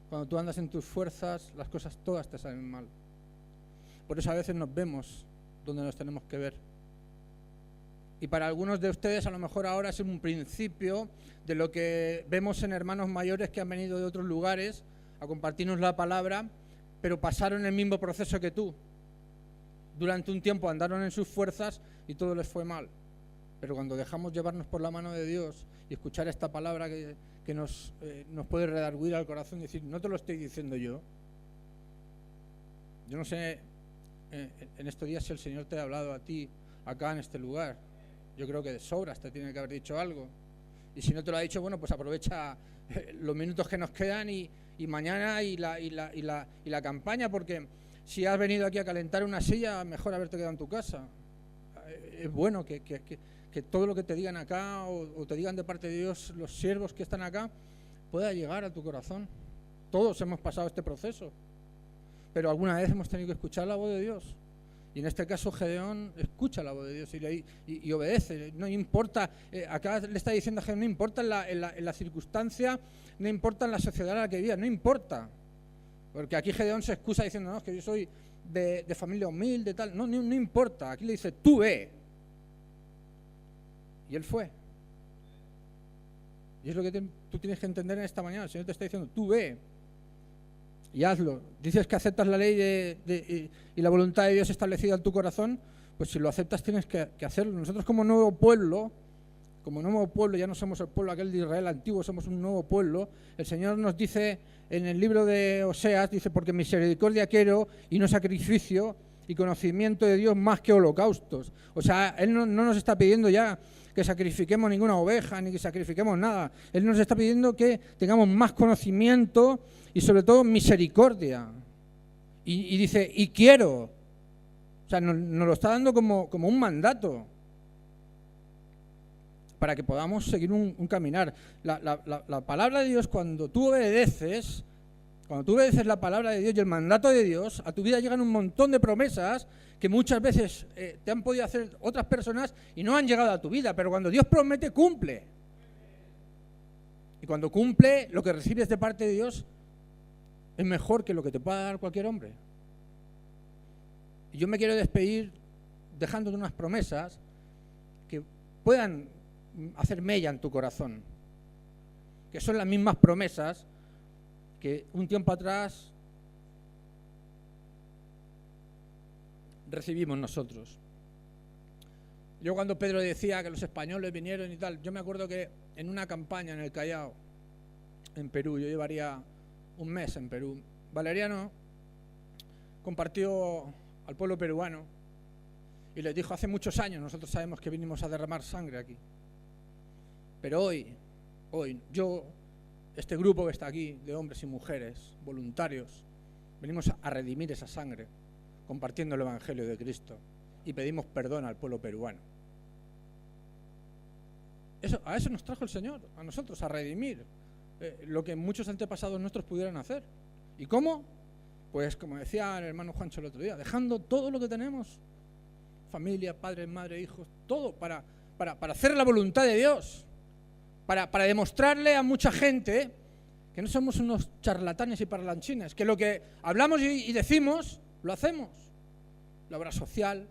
Cuando tú andas en tus fuerzas, las cosas todas te salen mal. Por eso a veces nos vemos donde nos tenemos que ver. Y para algunos de ustedes a lo mejor ahora es un principio de lo que vemos en hermanos mayores que han venido de otros lugares a compartirnos la palabra, pero pasaron el mismo proceso que tú. Durante un tiempo andaron en sus fuerzas y todo les fue mal. Pero cuando dejamos llevarnos por la mano de Dios y escuchar esta palabra que nos puede redarguir al corazón y decir, no te lo estoy diciendo yo. Yo no sé en estos días si el Señor te ha hablado a ti acá en este lugar. Yo creo que de sobras te tiene que haber dicho algo. Y si no te lo ha dicho, bueno, pues aprovecha los minutos que nos quedan y mañana y la campaña, porque si has venido aquí a calentar una silla, mejor haberte quedado en tu casa. Es bueno que todo lo que te digan acá o te digan de parte de Dios los siervos que están acá pueda llegar a tu corazón. Todos hemos pasado este proceso, pero alguna vez hemos tenido que escuchar la voz de Dios. Y en este caso Gedeón escucha la voz de Dios y obedece. No importa, acá le está diciendo a Gedeón, no importa en la circunstancia, no importa en la sociedad en la que vivas, no importa. Porque aquí Gedeón se excusa diciendo, no, es que yo soy de familia humilde, tal. No importa, aquí le dice, tú ve. Y él fue. Y es lo que tú tienes que entender en esta mañana. El Señor te está diciendo, tú ve y hazlo. Dices que aceptas la ley y la voluntad de Dios establecida en tu corazón, pues si lo aceptas tienes que hacerlo. Nosotros como nuevo pueblo, ya no somos el pueblo aquel de Israel antiguo, somos un nuevo pueblo. El Señor nos dice en el libro de Oseas, dice, porque misericordia quiero y no sacrificio, y conocimiento de Dios más que holocaustos. O sea, Él no nos está pidiendo ya que sacrifiquemos ninguna oveja, ni que sacrifiquemos nada. Él nos está pidiendo que tengamos más conocimiento y sobre todo misericordia. Y dice, y quiero. O sea, nos lo está dando como un mandato. para que podamos seguir un caminar. La palabra de Dios, cuando tú obedeces la palabra de Dios y el mandato de Dios, a tu vida llegan un montón de promesas que muchas veces te han podido hacer otras personas y no han llegado a tu vida, pero cuando Dios promete, cumple. Y cuando cumple, lo que recibes de parte de Dios es mejor que lo que te pueda dar cualquier hombre. Y yo me quiero despedir dejándote unas promesas que puedan hacer mella en tu corazón, que son las mismas promesas que un tiempo atrás recibimos nosotros. Yo cuando Pedro decía que los españoles vinieron y tal, yo me acuerdo que en una campaña en el Callao, en Perú, yo llevaría un mes en Perú, Valeriano compartió al pueblo peruano y les dijo: hace muchos años nosotros sabemos que vinimos a derramar sangre aquí, pero hoy este grupo que está aquí, de hombres y mujeres, voluntarios, venimos a redimir esa sangre, compartiendo el Evangelio de Cristo, y pedimos perdón al pueblo peruano. A eso nos trajo el Señor, a nosotros, a redimir lo que muchos antepasados nuestros pudieran hacer. ¿Y cómo? Pues como decía el hermano Juancho el otro día, dejando todo lo que tenemos, familia, padres, madre, hijos, todo para hacer la voluntad de Dios. Para demostrarle a mucha gente que no somos unos charlatanes y parlanchines, que lo que hablamos y decimos, lo hacemos. La obra social,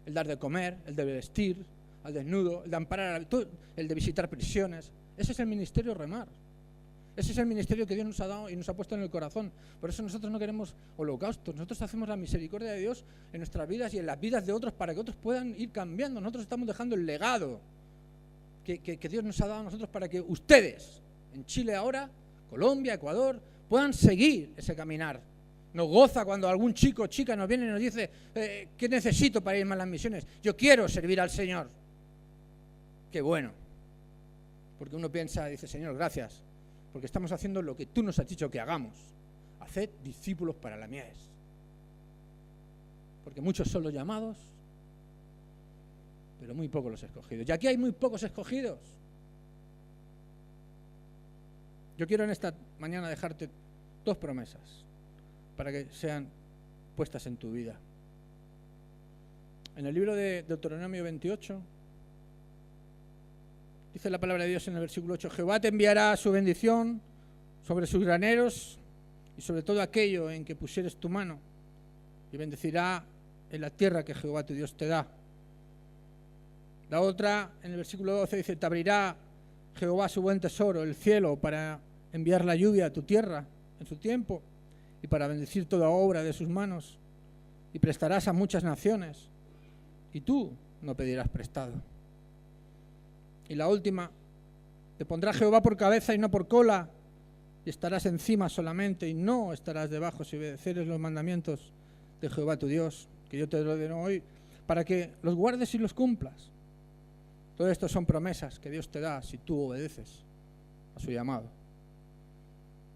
el dar de comer, el de vestir, al desnudo, el de amparar, el de visitar prisiones. Ese es el ministerio Remar. Ese es el ministerio que Dios nos ha dado y nos ha puesto en el corazón. Por eso nosotros no queremos holocaustos. Nosotros hacemos la misericordia de Dios en nuestras vidas y en las vidas de otros para que otros puedan ir cambiando. Nosotros estamos dejando el legado que Dios nos ha dado a nosotros para que ustedes, en Chile ahora, Colombia, Ecuador, puedan seguir ese caminar. Nos goza cuando algún chico o chica nos viene y nos dice: ¿qué necesito para irme a las misiones? Yo quiero servir al Señor. Qué bueno. Porque uno piensa, dice: Señor, gracias, porque estamos haciendo lo que tú nos has dicho que hagamos. Haced discípulos para la mies. Porque muchos son los llamados, pero muy pocos los escogidos. Y aquí hay muy pocos escogidos. Yo quiero en esta mañana dejarte 2 promesas para que sean puestas en tu vida. En el libro de Deuteronomio 28 dice la palabra de Dios en el versículo 8: Jehová te enviará su bendición sobre sus graneros y sobre todo aquello en que pusieres tu mano, y bendecirá en la tierra que Jehová tu Dios te da. La otra, en el versículo 12, dice: te abrirá Jehová su buen tesoro, el cielo, para enviar la lluvia a tu tierra en su tiempo y para bendecir toda obra de sus manos, y prestarás a muchas naciones y tú no pedirás prestado. Y la última: te pondrá Jehová por cabeza y no por cola, y estarás encima solamente y no estarás debajo, si obedeceres los mandamientos de Jehová tu Dios, que yo te ordeno hoy, para que los guardes y los cumplas. Todo esto son promesas que Dios te da si tú obedeces a su llamado.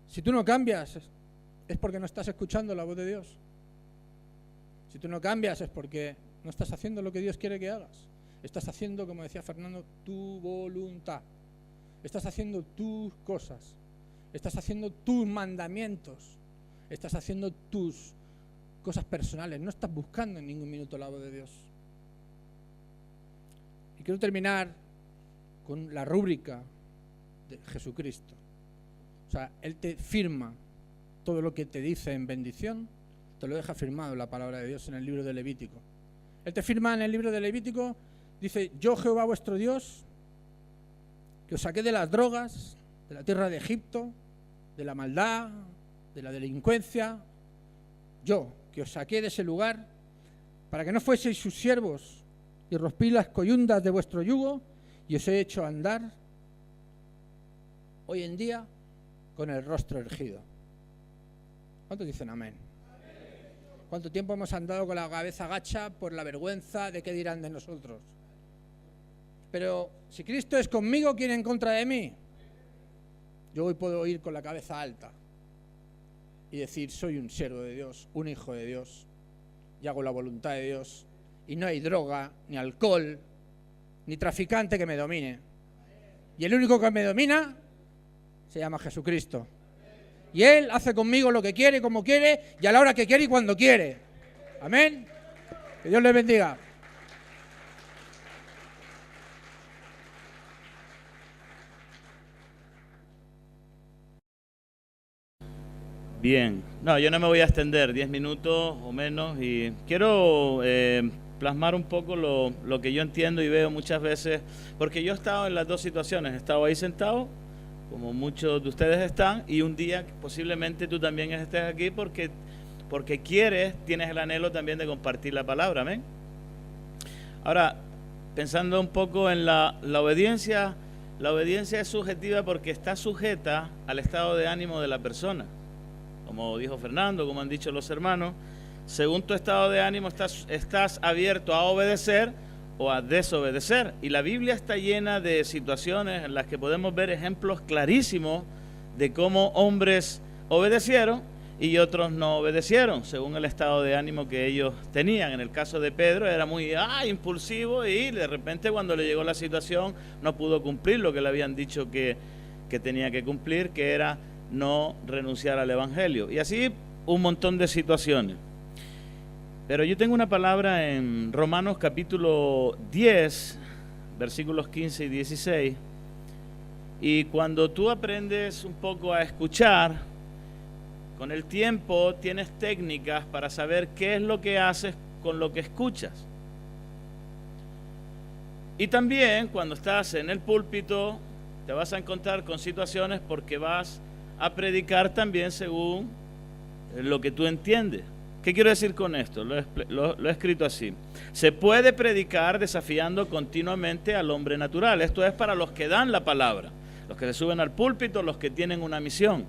Si tú no cambias, es porque no estás escuchando la voz de Dios. Si tú no cambias, es porque no estás haciendo lo que Dios quiere que hagas. Estás haciendo, como decía Fernando, tu voluntad. Estás haciendo tus cosas. Estás haciendo tus mandamientos. Estás haciendo tus cosas personales. No estás buscando en ningún minuto la voz de Dios. Y quiero terminar con la rúbrica de Jesucristo. O sea, Él te firma todo lo que te dice en bendición, te lo deja firmado en la palabra de Dios en el libro de Levítico. Él te firma en el libro de Levítico, dice: yo Jehová vuestro Dios, que os saqué de las drogas, de la tierra de Egipto, de la maldad, de la delincuencia, yo, que os saqué de ese lugar, para que no fueseis sus siervos, y rompí las coyundas de vuestro yugo, y os he hecho andar hoy en día con el rostro erguido. ¿Cuántos dicen amén? ¿Cuánto tiempo hemos andado con la cabeza gacha por la vergüenza de qué dirán de nosotros? Pero si Cristo es conmigo, ¿quién en contra de mí? Yo hoy puedo ir con la cabeza alta y decir: soy un siervo de Dios, un hijo de Dios, y hago la voluntad de Dios, y no hay droga, ni alcohol, ni traficante que me domine. Y el único que me domina se llama Jesucristo. Y Él hace conmigo lo que quiere, como quiere, y a la hora que quiere y cuando quiere. Amén. Que Dios les bendiga. Bien, no, yo no me voy a extender 10 minutos o menos y quiero plasmar un poco lo que yo entiendo y veo muchas veces, porque yo he estado en las dos situaciones, he estado ahí sentado, como muchos de ustedes están, y un día posiblemente tú también estés aquí porque tienes el anhelo también de compartir la palabra, amén. Ahora, pensando un poco en la obediencia es subjetiva porque está sujeta al estado de ánimo de la persona. Como dijo Fernando, como han dicho los hermanos, según tu estado de ánimo estás abierto a obedecer o a desobedecer. Y la Biblia está llena de situaciones en las que podemos ver ejemplos clarísimos de cómo hombres obedecieron y otros no obedecieron, según el estado de ánimo que ellos tenían. En el caso de Pedro era muy impulsivo y de repente cuando le llegó la situación no pudo cumplir lo que le habían dicho que tenía que cumplir, que era no renunciar al Evangelio. Y así un montón de situaciones. Pero yo tengo una palabra en Romanos capítulo 10, versículos 15 y 16. Y cuando tú aprendes un poco a escuchar, con el tiempo tienes técnicas para saber qué es lo que haces con lo que escuchas. Y también cuando estás en el púlpito te vas a encontrar con situaciones porque vas a predicar también según lo que tú entiendes. ¿Qué quiero decir con esto? Lo he escrito así. Se puede predicar desafiando continuamente al hombre natural. Esto es para los que dan la palabra, los que se suben al púlpito, los que tienen una misión.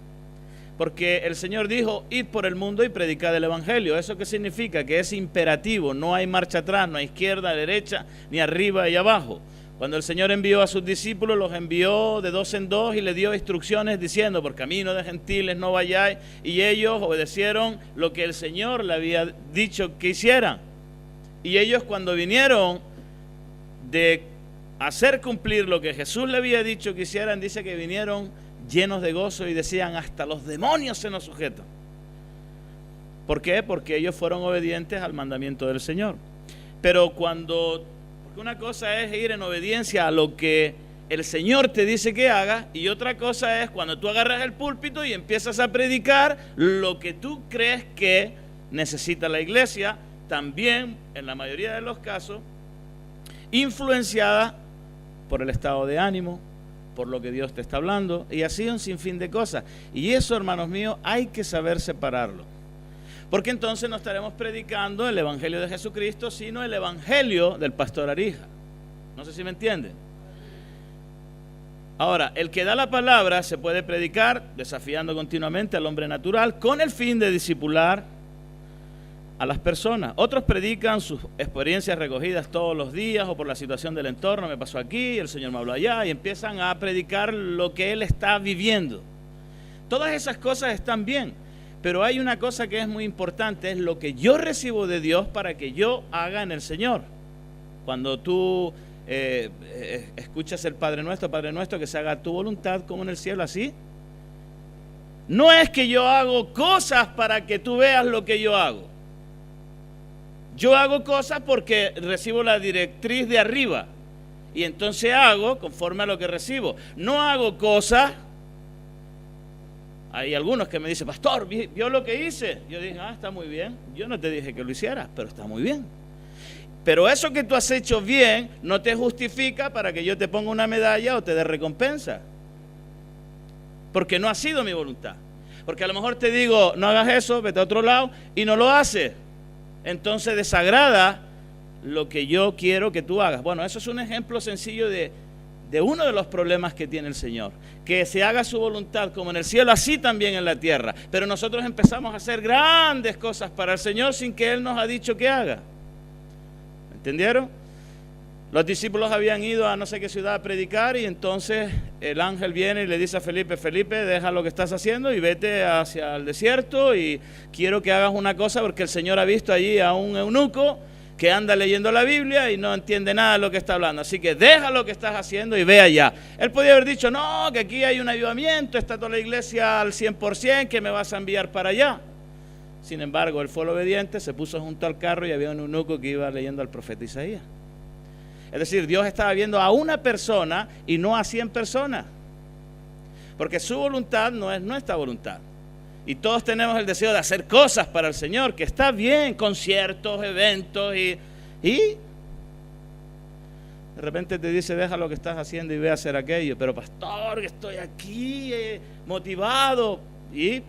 Porque el Señor dijo, id por el mundo y predicad el Evangelio. ¿Eso qué significa? Que es imperativo, no hay marcha atrás, no hay izquierda, derecha, ni arriba y abajo. Cuando el Señor envió a sus discípulos, los envió de 2 en 2 y les dio instrucciones diciendo, por camino de gentiles no vayáis, y ellos obedecieron lo que el Señor le había dicho que hicieran. Y ellos cuando vinieron de hacer cumplir lo que Jesús le había dicho que hicieran, dice que vinieron llenos de gozo y decían, hasta los demonios se nos sujetan. ¿Por qué? Porque ellos fueron obedientes al mandamiento del Señor. Pero porque una cosa es ir en obediencia a lo que el Señor te dice que hagas, y otra cosa es cuando tú agarras el púlpito y empiezas a predicar lo que tú crees que necesita la iglesia, también, en la mayoría de los casos, influenciada por el estado de ánimo, por lo que Dios te está hablando, y así un sinfín de cosas. Y eso, hermanos míos, hay que saber separarlo. Porque entonces no estaremos predicando el Evangelio de Jesucristo, sino el Evangelio del pastor Arija. No sé si me entienden. Ahora, el que da la palabra se puede predicar desafiando continuamente al hombre natural con el fin de discipular a las personas. Otros predican sus experiencias recogidas todos los días o por la situación del entorno. Me pasó aquí, el Señor me habló allá, y empiezan a predicar lo que él está viviendo. Todas esas cosas están bien. Pero hay una cosa que es muy importante, es lo que yo recibo de Dios para que yo haga en el Señor. Cuando tú escuchas el Padre Nuestro, que se haga tu voluntad como en el cielo, así. No es que yo hago cosas para que tú veas lo que yo hago. Yo hago cosas porque recibo la directriz de arriba. Y entonces hago conforme a lo que recibo. No hago cosas. Hay algunos que me dicen, pastor, ¿vio lo que hice? Yo dije, está muy bien. Yo no te dije que lo hicieras, pero está muy bien. Pero eso que tú has hecho bien no te justifica para que yo te ponga una medalla o te dé recompensa. Porque no ha sido mi voluntad. Porque a lo mejor te digo, no hagas eso, vete a otro lado, y no lo haces. Entonces desagrada lo que yo quiero que tú hagas. Bueno, eso es un ejemplo sencillo de uno de los problemas que tiene el Señor, que se haga su voluntad como en el cielo, así también en la tierra. Pero nosotros empezamos a hacer grandes cosas para el Señor sin que Él nos ha dicho que haga. ¿Entendieron? Los discípulos habían ido a no sé qué ciudad a predicar, y entonces el ángel viene y le dice a Felipe, deja lo que estás haciendo y vete hacia el desierto, y quiero que hagas una cosa porque el Señor ha visto allí a un eunuco que anda leyendo la Biblia y no entiende nada de lo que está hablando. Así que deja lo que estás haciendo y ve allá. Él podía haber dicho, no, que aquí hay un avivamiento, está toda la iglesia al 100%, que me vas a enviar para allá. Sin embargo, él fue el obediente, se puso junto al carro y había un eunuco que iba leyendo al profeta Isaías. Es decir, Dios estaba viendo a una persona y no a 100 personas. Porque su voluntad no es nuestra voluntad. Y todos tenemos el deseo de hacer cosas para el Señor, que está bien, conciertos, eventos y de repente te dice, deja lo que estás haciendo y ve a hacer aquello. Pero pastor, que estoy aquí motivado. Y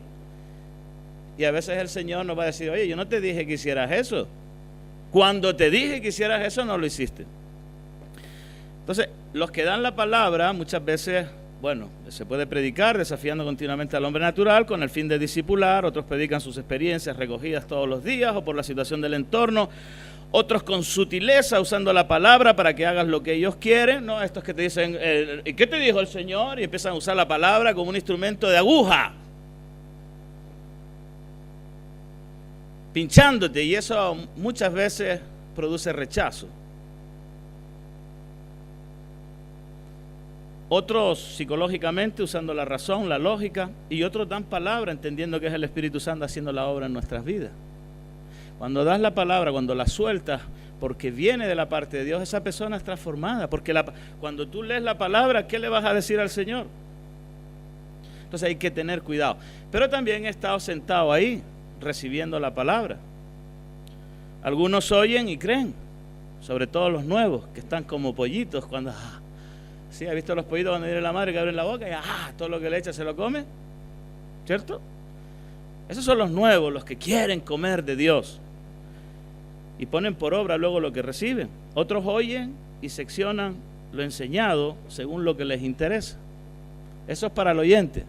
a veces el Señor nos va a decir, oye, yo no te dije que hicieras eso. Cuando te dije que hicieras eso, no lo hiciste. Entonces, los que dan la palabra muchas veces, bueno, se puede predicar desafiando continuamente al hombre natural con el fin de discipular, otros predican sus experiencias recogidas todos los días o por la situación del entorno, otros con sutileza usando la palabra para que hagas lo que ellos quieren, ¿no? Estos que te dicen, ¿y qué te dijo el Señor? Y empiezan a usar la palabra como un instrumento de aguja, pinchándote, y eso muchas veces produce rechazo. Otros psicológicamente usando la razón, la lógica, y otros dan palabra entendiendo que es el Espíritu Santo haciendo la obra en nuestras vidas. Cuando das la palabra, cuando la sueltas, porque viene de la parte de Dios, esa persona es transformada. Porque cuando tú lees la palabra, ¿qué le vas a decir al Señor? Entonces hay que tener cuidado. Pero también he estado sentado ahí, recibiendo la palabra. Algunos oyen y creen, sobre todo los nuevos, que están como pollitos cuando... ¿Sí? ¿Ha visto los pollitos cuando viene la madre que abren la boca y todo lo que le echa se lo come? ¿Cierto? Esos son los nuevos, los que quieren comer de Dios. Y ponen por obra luego lo que reciben. Otros oyen y seccionan lo enseñado según lo que les interesa. Eso es para el oyente.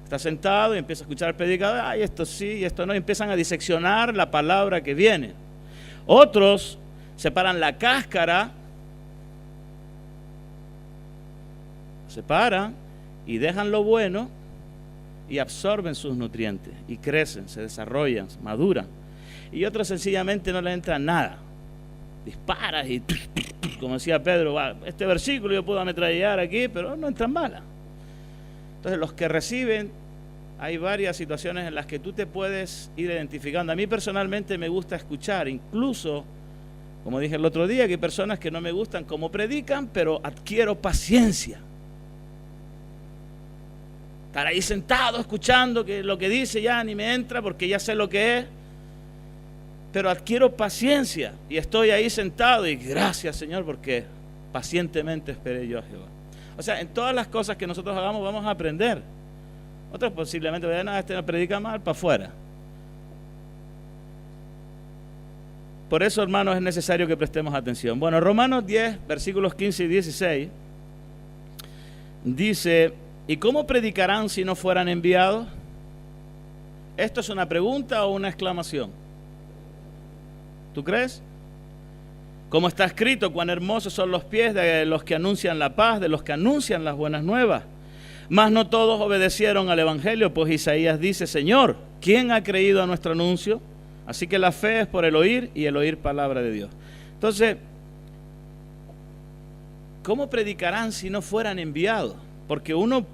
Está sentado y empieza a escuchar al predicador, ay, esto sí y esto no, y empiezan a diseccionar la palabra que viene. Otros separan la cáscara, separan y dejan lo bueno y absorben sus nutrientes y crecen, se desarrollan, maduran. Y otros sencillamente no les entra nada. Disparas y, como decía Pedro, este versículo yo puedo ametrallar aquí, pero no entran balas. Entonces los que reciben, hay varias situaciones en las que tú te puedes ir identificando. A mí personalmente me gusta escuchar, incluso, como dije el otro día, que hay personas que no me gustan cómo predican, pero adquiero paciencia. Estar ahí sentado escuchando que lo que dice ya ni me entra porque ya sé lo que es, pero adquiero paciencia y estoy ahí sentado y gracias Señor porque pacientemente esperé yo a Jehová. O sea, en todas las cosas que nosotros hagamos vamos a aprender. Otros posiblemente vayan a este no predica mal, para afuera. Por eso, hermanos, es necesario que prestemos atención. Bueno, Romanos 10, versículos 15 y 16, dice, ¿y cómo predicarán si no fueran enviados? ¿Esto es una pregunta o una exclamación? ¿Tú crees? Como está escrito, cuán hermosos son los pies de los que anuncian la paz, de los que anuncian las buenas nuevas. Mas no todos obedecieron al Evangelio, pues Isaías dice, Señor, ¿quién ha creído a nuestro anuncio? Así que la fe es por el oír y el oír palabra de Dios. Entonces, ¿cómo predicarán si no fueran enviados? Porque uno,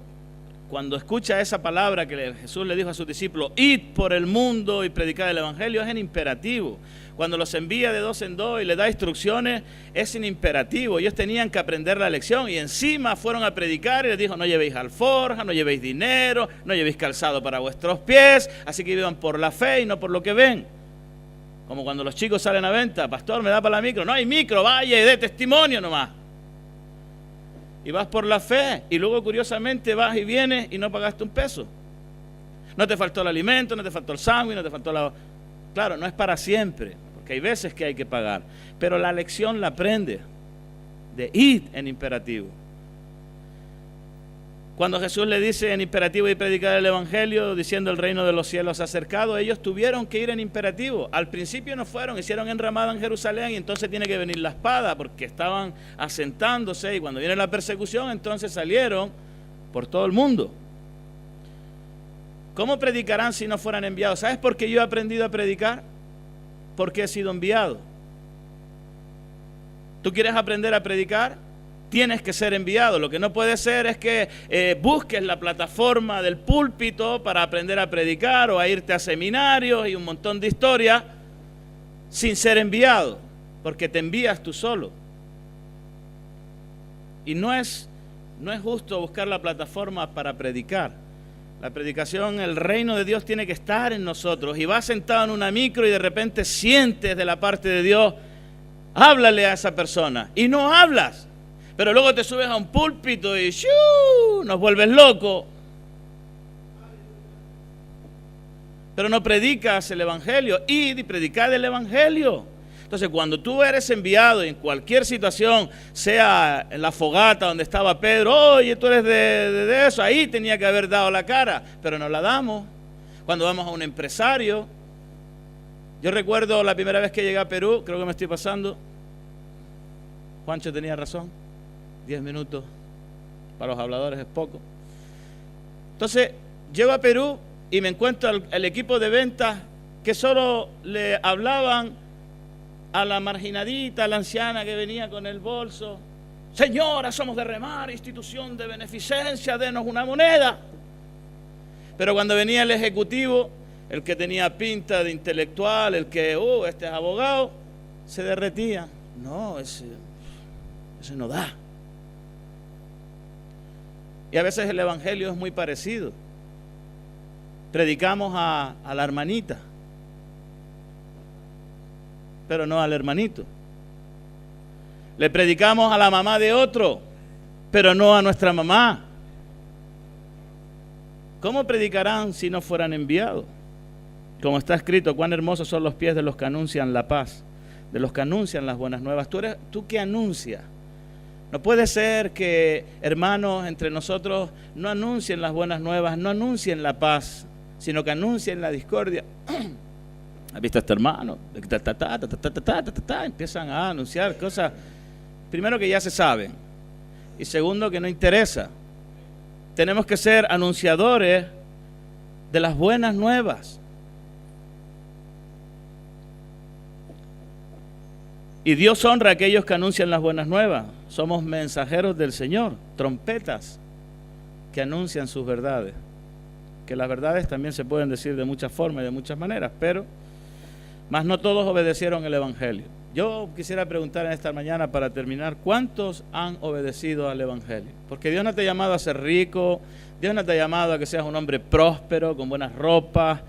cuando escucha esa palabra que Jesús le dijo a sus discípulos, id por el mundo y predicar el Evangelio, es en imperativo. Cuando los envía de dos en dos y les da instrucciones, es en imperativo. Ellos tenían que aprender la lección y encima fueron a predicar y les dijo, no llevéis alforja, no llevéis dinero, no llevéis calzado para vuestros pies, así que vivan por la fe y no por lo que ven. Como cuando los chicos salen a venta, pastor, me da para la micro, no hay micro, vaya y dé testimonio nomás. Y vas por la fe y luego curiosamente vas y vienes y no pagaste un peso. No te faltó el alimento, no te faltó el sándwich, no te faltó la... Claro, no es para siempre, porque hay veces que hay que pagar, pero la lección la aprende de ir en imperativo. Cuando Jesús le dice en imperativo y predicar el Evangelio, diciendo el reino de los cielos acercado, ellos tuvieron que ir en imperativo. Al principio no fueron, hicieron enramada en Jerusalén y entonces tiene que venir la espada porque estaban asentándose y cuando viene la persecución entonces salieron por todo el mundo. ¿Cómo predicarán si no fueran enviados? ¿Sabes por qué yo he aprendido a predicar? Porque he sido enviado. ¿Tú quieres aprender a predicar? Tienes que ser enviado. Lo que no puede ser es que busques la plataforma del púlpito para aprender a predicar o a irte a seminarios y un montón de historias sin ser enviado, porque te envías tú solo. Y no es justo buscar la plataforma para predicar. La predicación, el reino de Dios tiene que estar en nosotros. Y vas sentado en una micro y de repente sientes de la parte de Dios, háblale a esa persona. Y no hablas. Pero luego te subes a un púlpito y ¡shuu!, nos vuelves locos. Pero no predicas el evangelio. Id y predicad el evangelio. Entonces, cuando tú eres enviado en cualquier situación, sea en la fogata donde estaba Pedro, oye, tú eres de eso, ahí tenía que haber dado la cara, pero no la damos. Cuando vamos a un empresario, yo recuerdo la primera vez que llegué a Perú, creo que me estoy pasando, Juancho tenía razón, 10 minutos para los habladores es poco. Entonces, llego a Perú y me encuentro al equipo de ventas que solo le hablaban a la marginadita, a la anciana que venía con el bolso. Señora, somos de Remar, institución de beneficencia, denos una moneda. Pero cuando venía el ejecutivo, el que tenía pinta de intelectual, el que, este es abogado, se derretía. No, ese no da. Y a veces el evangelio es muy parecido. Predicamos a la hermanita, pero no al hermanito. Le predicamos a la mamá de otro, pero no a nuestra mamá. ¿Cómo predicarán si no fueran enviados? Como está escrito, cuán hermosos son los pies de los que anuncian la paz, de los que anuncian las buenas nuevas. ¿Tú qué anuncias? No puede ser que hermanos entre nosotros no anuncien las buenas nuevas, no anuncien la paz, sino que anuncien la discordia. ¿Has visto a este hermano? Empiezan a anunciar cosas, primero que ya se saben, y segundo que no interesa. Tenemos que ser anunciadores de las buenas nuevas. Y Dios honra a aquellos que anuncian las buenas nuevas. Somos mensajeros del Señor, trompetas que anuncian sus verdades. Que las verdades también se pueden decir de muchas formas y de muchas maneras, pero mas no todos obedecieron el evangelio. Yo quisiera preguntar en esta mañana para terminar, ¿cuántos han obedecido al evangelio? Porque Dios no te ha llamado a ser rico, Dios no te ha llamado a que seas un hombre próspero, con buenas ropas,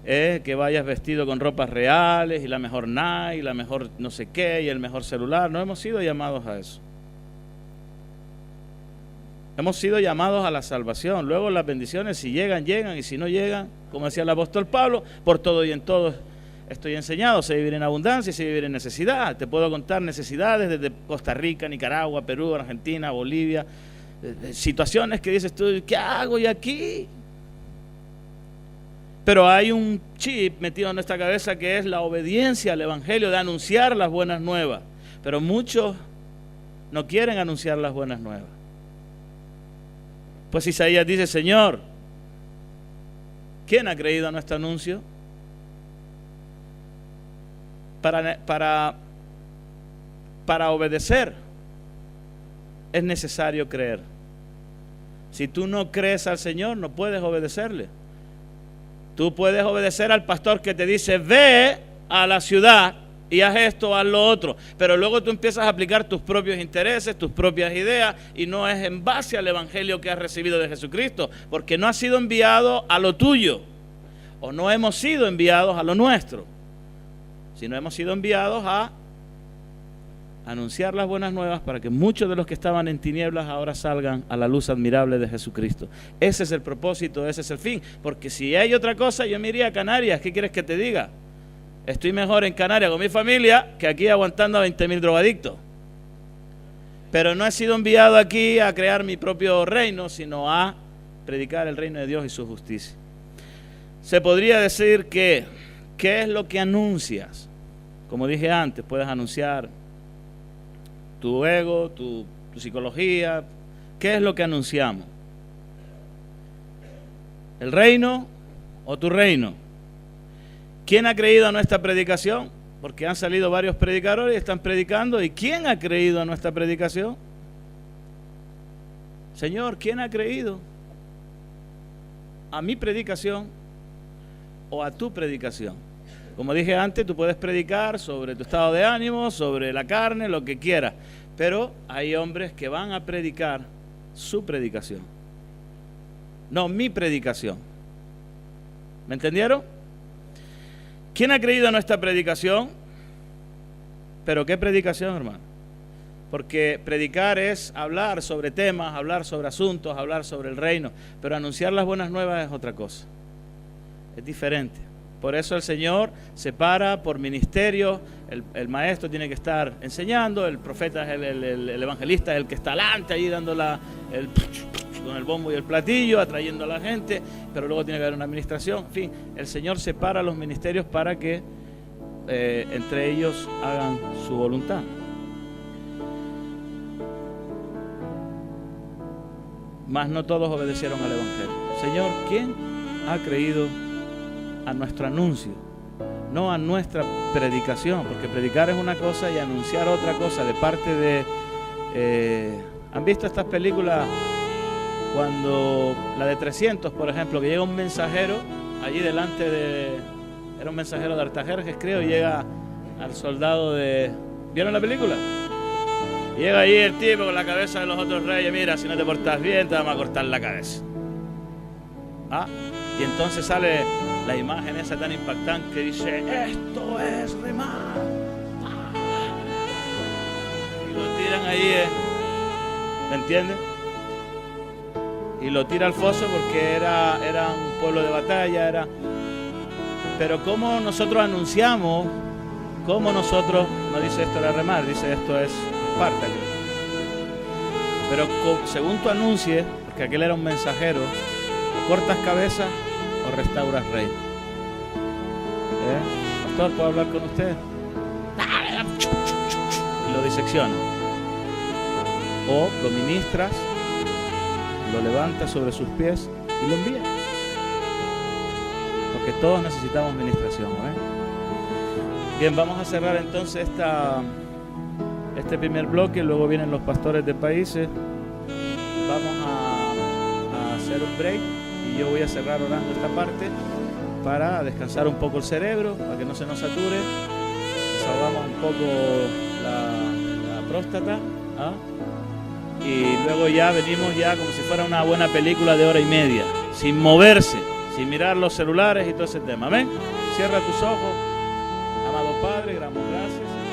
que vayas vestido con ropas reales y la mejor Nike, y la mejor no sé qué y el mejor celular. No hemos sido llamados a eso. Hemos sido llamados a la salvación. Luego las bendiciones, si llegan, llegan, y si no llegan, como decía el apóstol Pablo, por todo y en todo estoy enseñado. Sé vivir en abundancia y sé vivir en necesidad. Te puedo contar necesidades desde Costa Rica, Nicaragua, Perú, Argentina, Bolivia. Situaciones que dices tú, ¿qué hago yo aquí? Pero hay un chip metido en nuestra cabeza que es la obediencia al evangelio, de anunciar las buenas nuevas. Pero muchos no quieren anunciar las buenas nuevas. Pues Isaías dice, Señor, ¿quién ha creído a nuestro anuncio? Para obedecer es necesario creer. Si tú no crees al Señor, no puedes obedecerle. Tú puedes obedecer al pastor que te dice, ve a la ciudad y haz esto, haz lo otro, pero luego tú empiezas a aplicar tus propios intereses, tus propias ideas, y no es en base al evangelio que has recibido de Jesucristo, porque no has sido enviado a lo tuyo, o no hemos sido enviados a lo nuestro, sino hemos sido enviados a anunciar las buenas nuevas para que muchos de los que estaban en tinieblas ahora salgan a la luz admirable de Jesucristo. Ese es el propósito, ese es el fin, porque si hay otra cosa, yo me iría a Canarias. ¿Qué quieres que te diga? Estoy mejor en Canarias con mi familia que aquí aguantando a 20.000 drogadictos. Pero no he sido enviado aquí a crear mi propio reino, sino a predicar el reino de Dios y su justicia. Se podría decir que, ¿qué es lo que anuncias? Como dije antes, puedes anunciar tu ego, tu psicología. ¿Qué es lo que anunciamos? ¿El reino o tu reino? ¿Quién ha creído a nuestra predicación? porque han salido varios predicadores y están predicando. ¿Y quién ha creído a nuestra predicación? Señor, ¿quién ha creído a mi predicación o a tu predicación? Como dije antes, tú puedes predicar sobre tu estado de ánimo, sobre la carne, lo que quieras, pero hay hombres que van a predicar su predicación, no mi predicación. ¿Me entendieron? ¿Quién ha creído a nuestra predicación? ¿Pero qué predicación, hermano? Porque predicar es hablar sobre temas, hablar sobre asuntos, hablar sobre el reino, pero anunciar las buenas nuevas es otra cosa, es diferente. Por eso el Señor separa por ministerio. El maestro tiene que estar enseñando, el profeta es el evangelista es el que está adelante ahí dando con el bombo y el platillo, atrayendo a la gente, pero luego tiene que haber una administración. En fin, el Señor separa los ministerios para que entre ellos hagan su voluntad. Mas no todos obedecieron al Evangelio. Señor, ¿quién ha creído a nuestro anuncio? No a nuestra predicación, porque predicar es una cosa y anunciar otra cosa de parte de... ¿Han visto estas películas? Cuando la de 300, por ejemplo, que llega un mensajero allí delante de... Era un mensajero de Artajerjes, creo, y llega al soldado de... ¿Vieron la película? Y llega allí el tipo con la cabeza de los otros reyes. Mira, si no te portas bien, te vamos a cortar la cabeza. Y entonces sale la imagen esa tan impactante que dice: esto es remar. Y lo tiran ahí, ¿me entienden? Y lo tira al foso porque era un pueblo de batalla, Pero ¿cómo nosotros anunciamos? ¿Cómo nosotros? No dice esto era remar, dice esto es Espartaco. Pero según tú anuncies, porque aquel era un mensajero, o cortas cabezas o restauras reino. Pastor, ¿puedo hablar con usted? Y lo disecciona. O lo ministras, lo levantas sobre sus pies y lo envías. Porque todos necesitamos ministración, Bien, vamos a cerrar entonces este primer bloque, luego vienen los pastores de países. Vamos a hacer un break y yo voy a cerrar orando esta parte para descansar un poco el cerebro, para que no se nos sature. Desahogamos un poco la próstata, y luego ya venimos ya como si fuera una buena película de 1:30, sin moverse, sin mirar los celulares y todo ese tema. Amén. Cierra tus ojos. Amado Padre, damos gracias.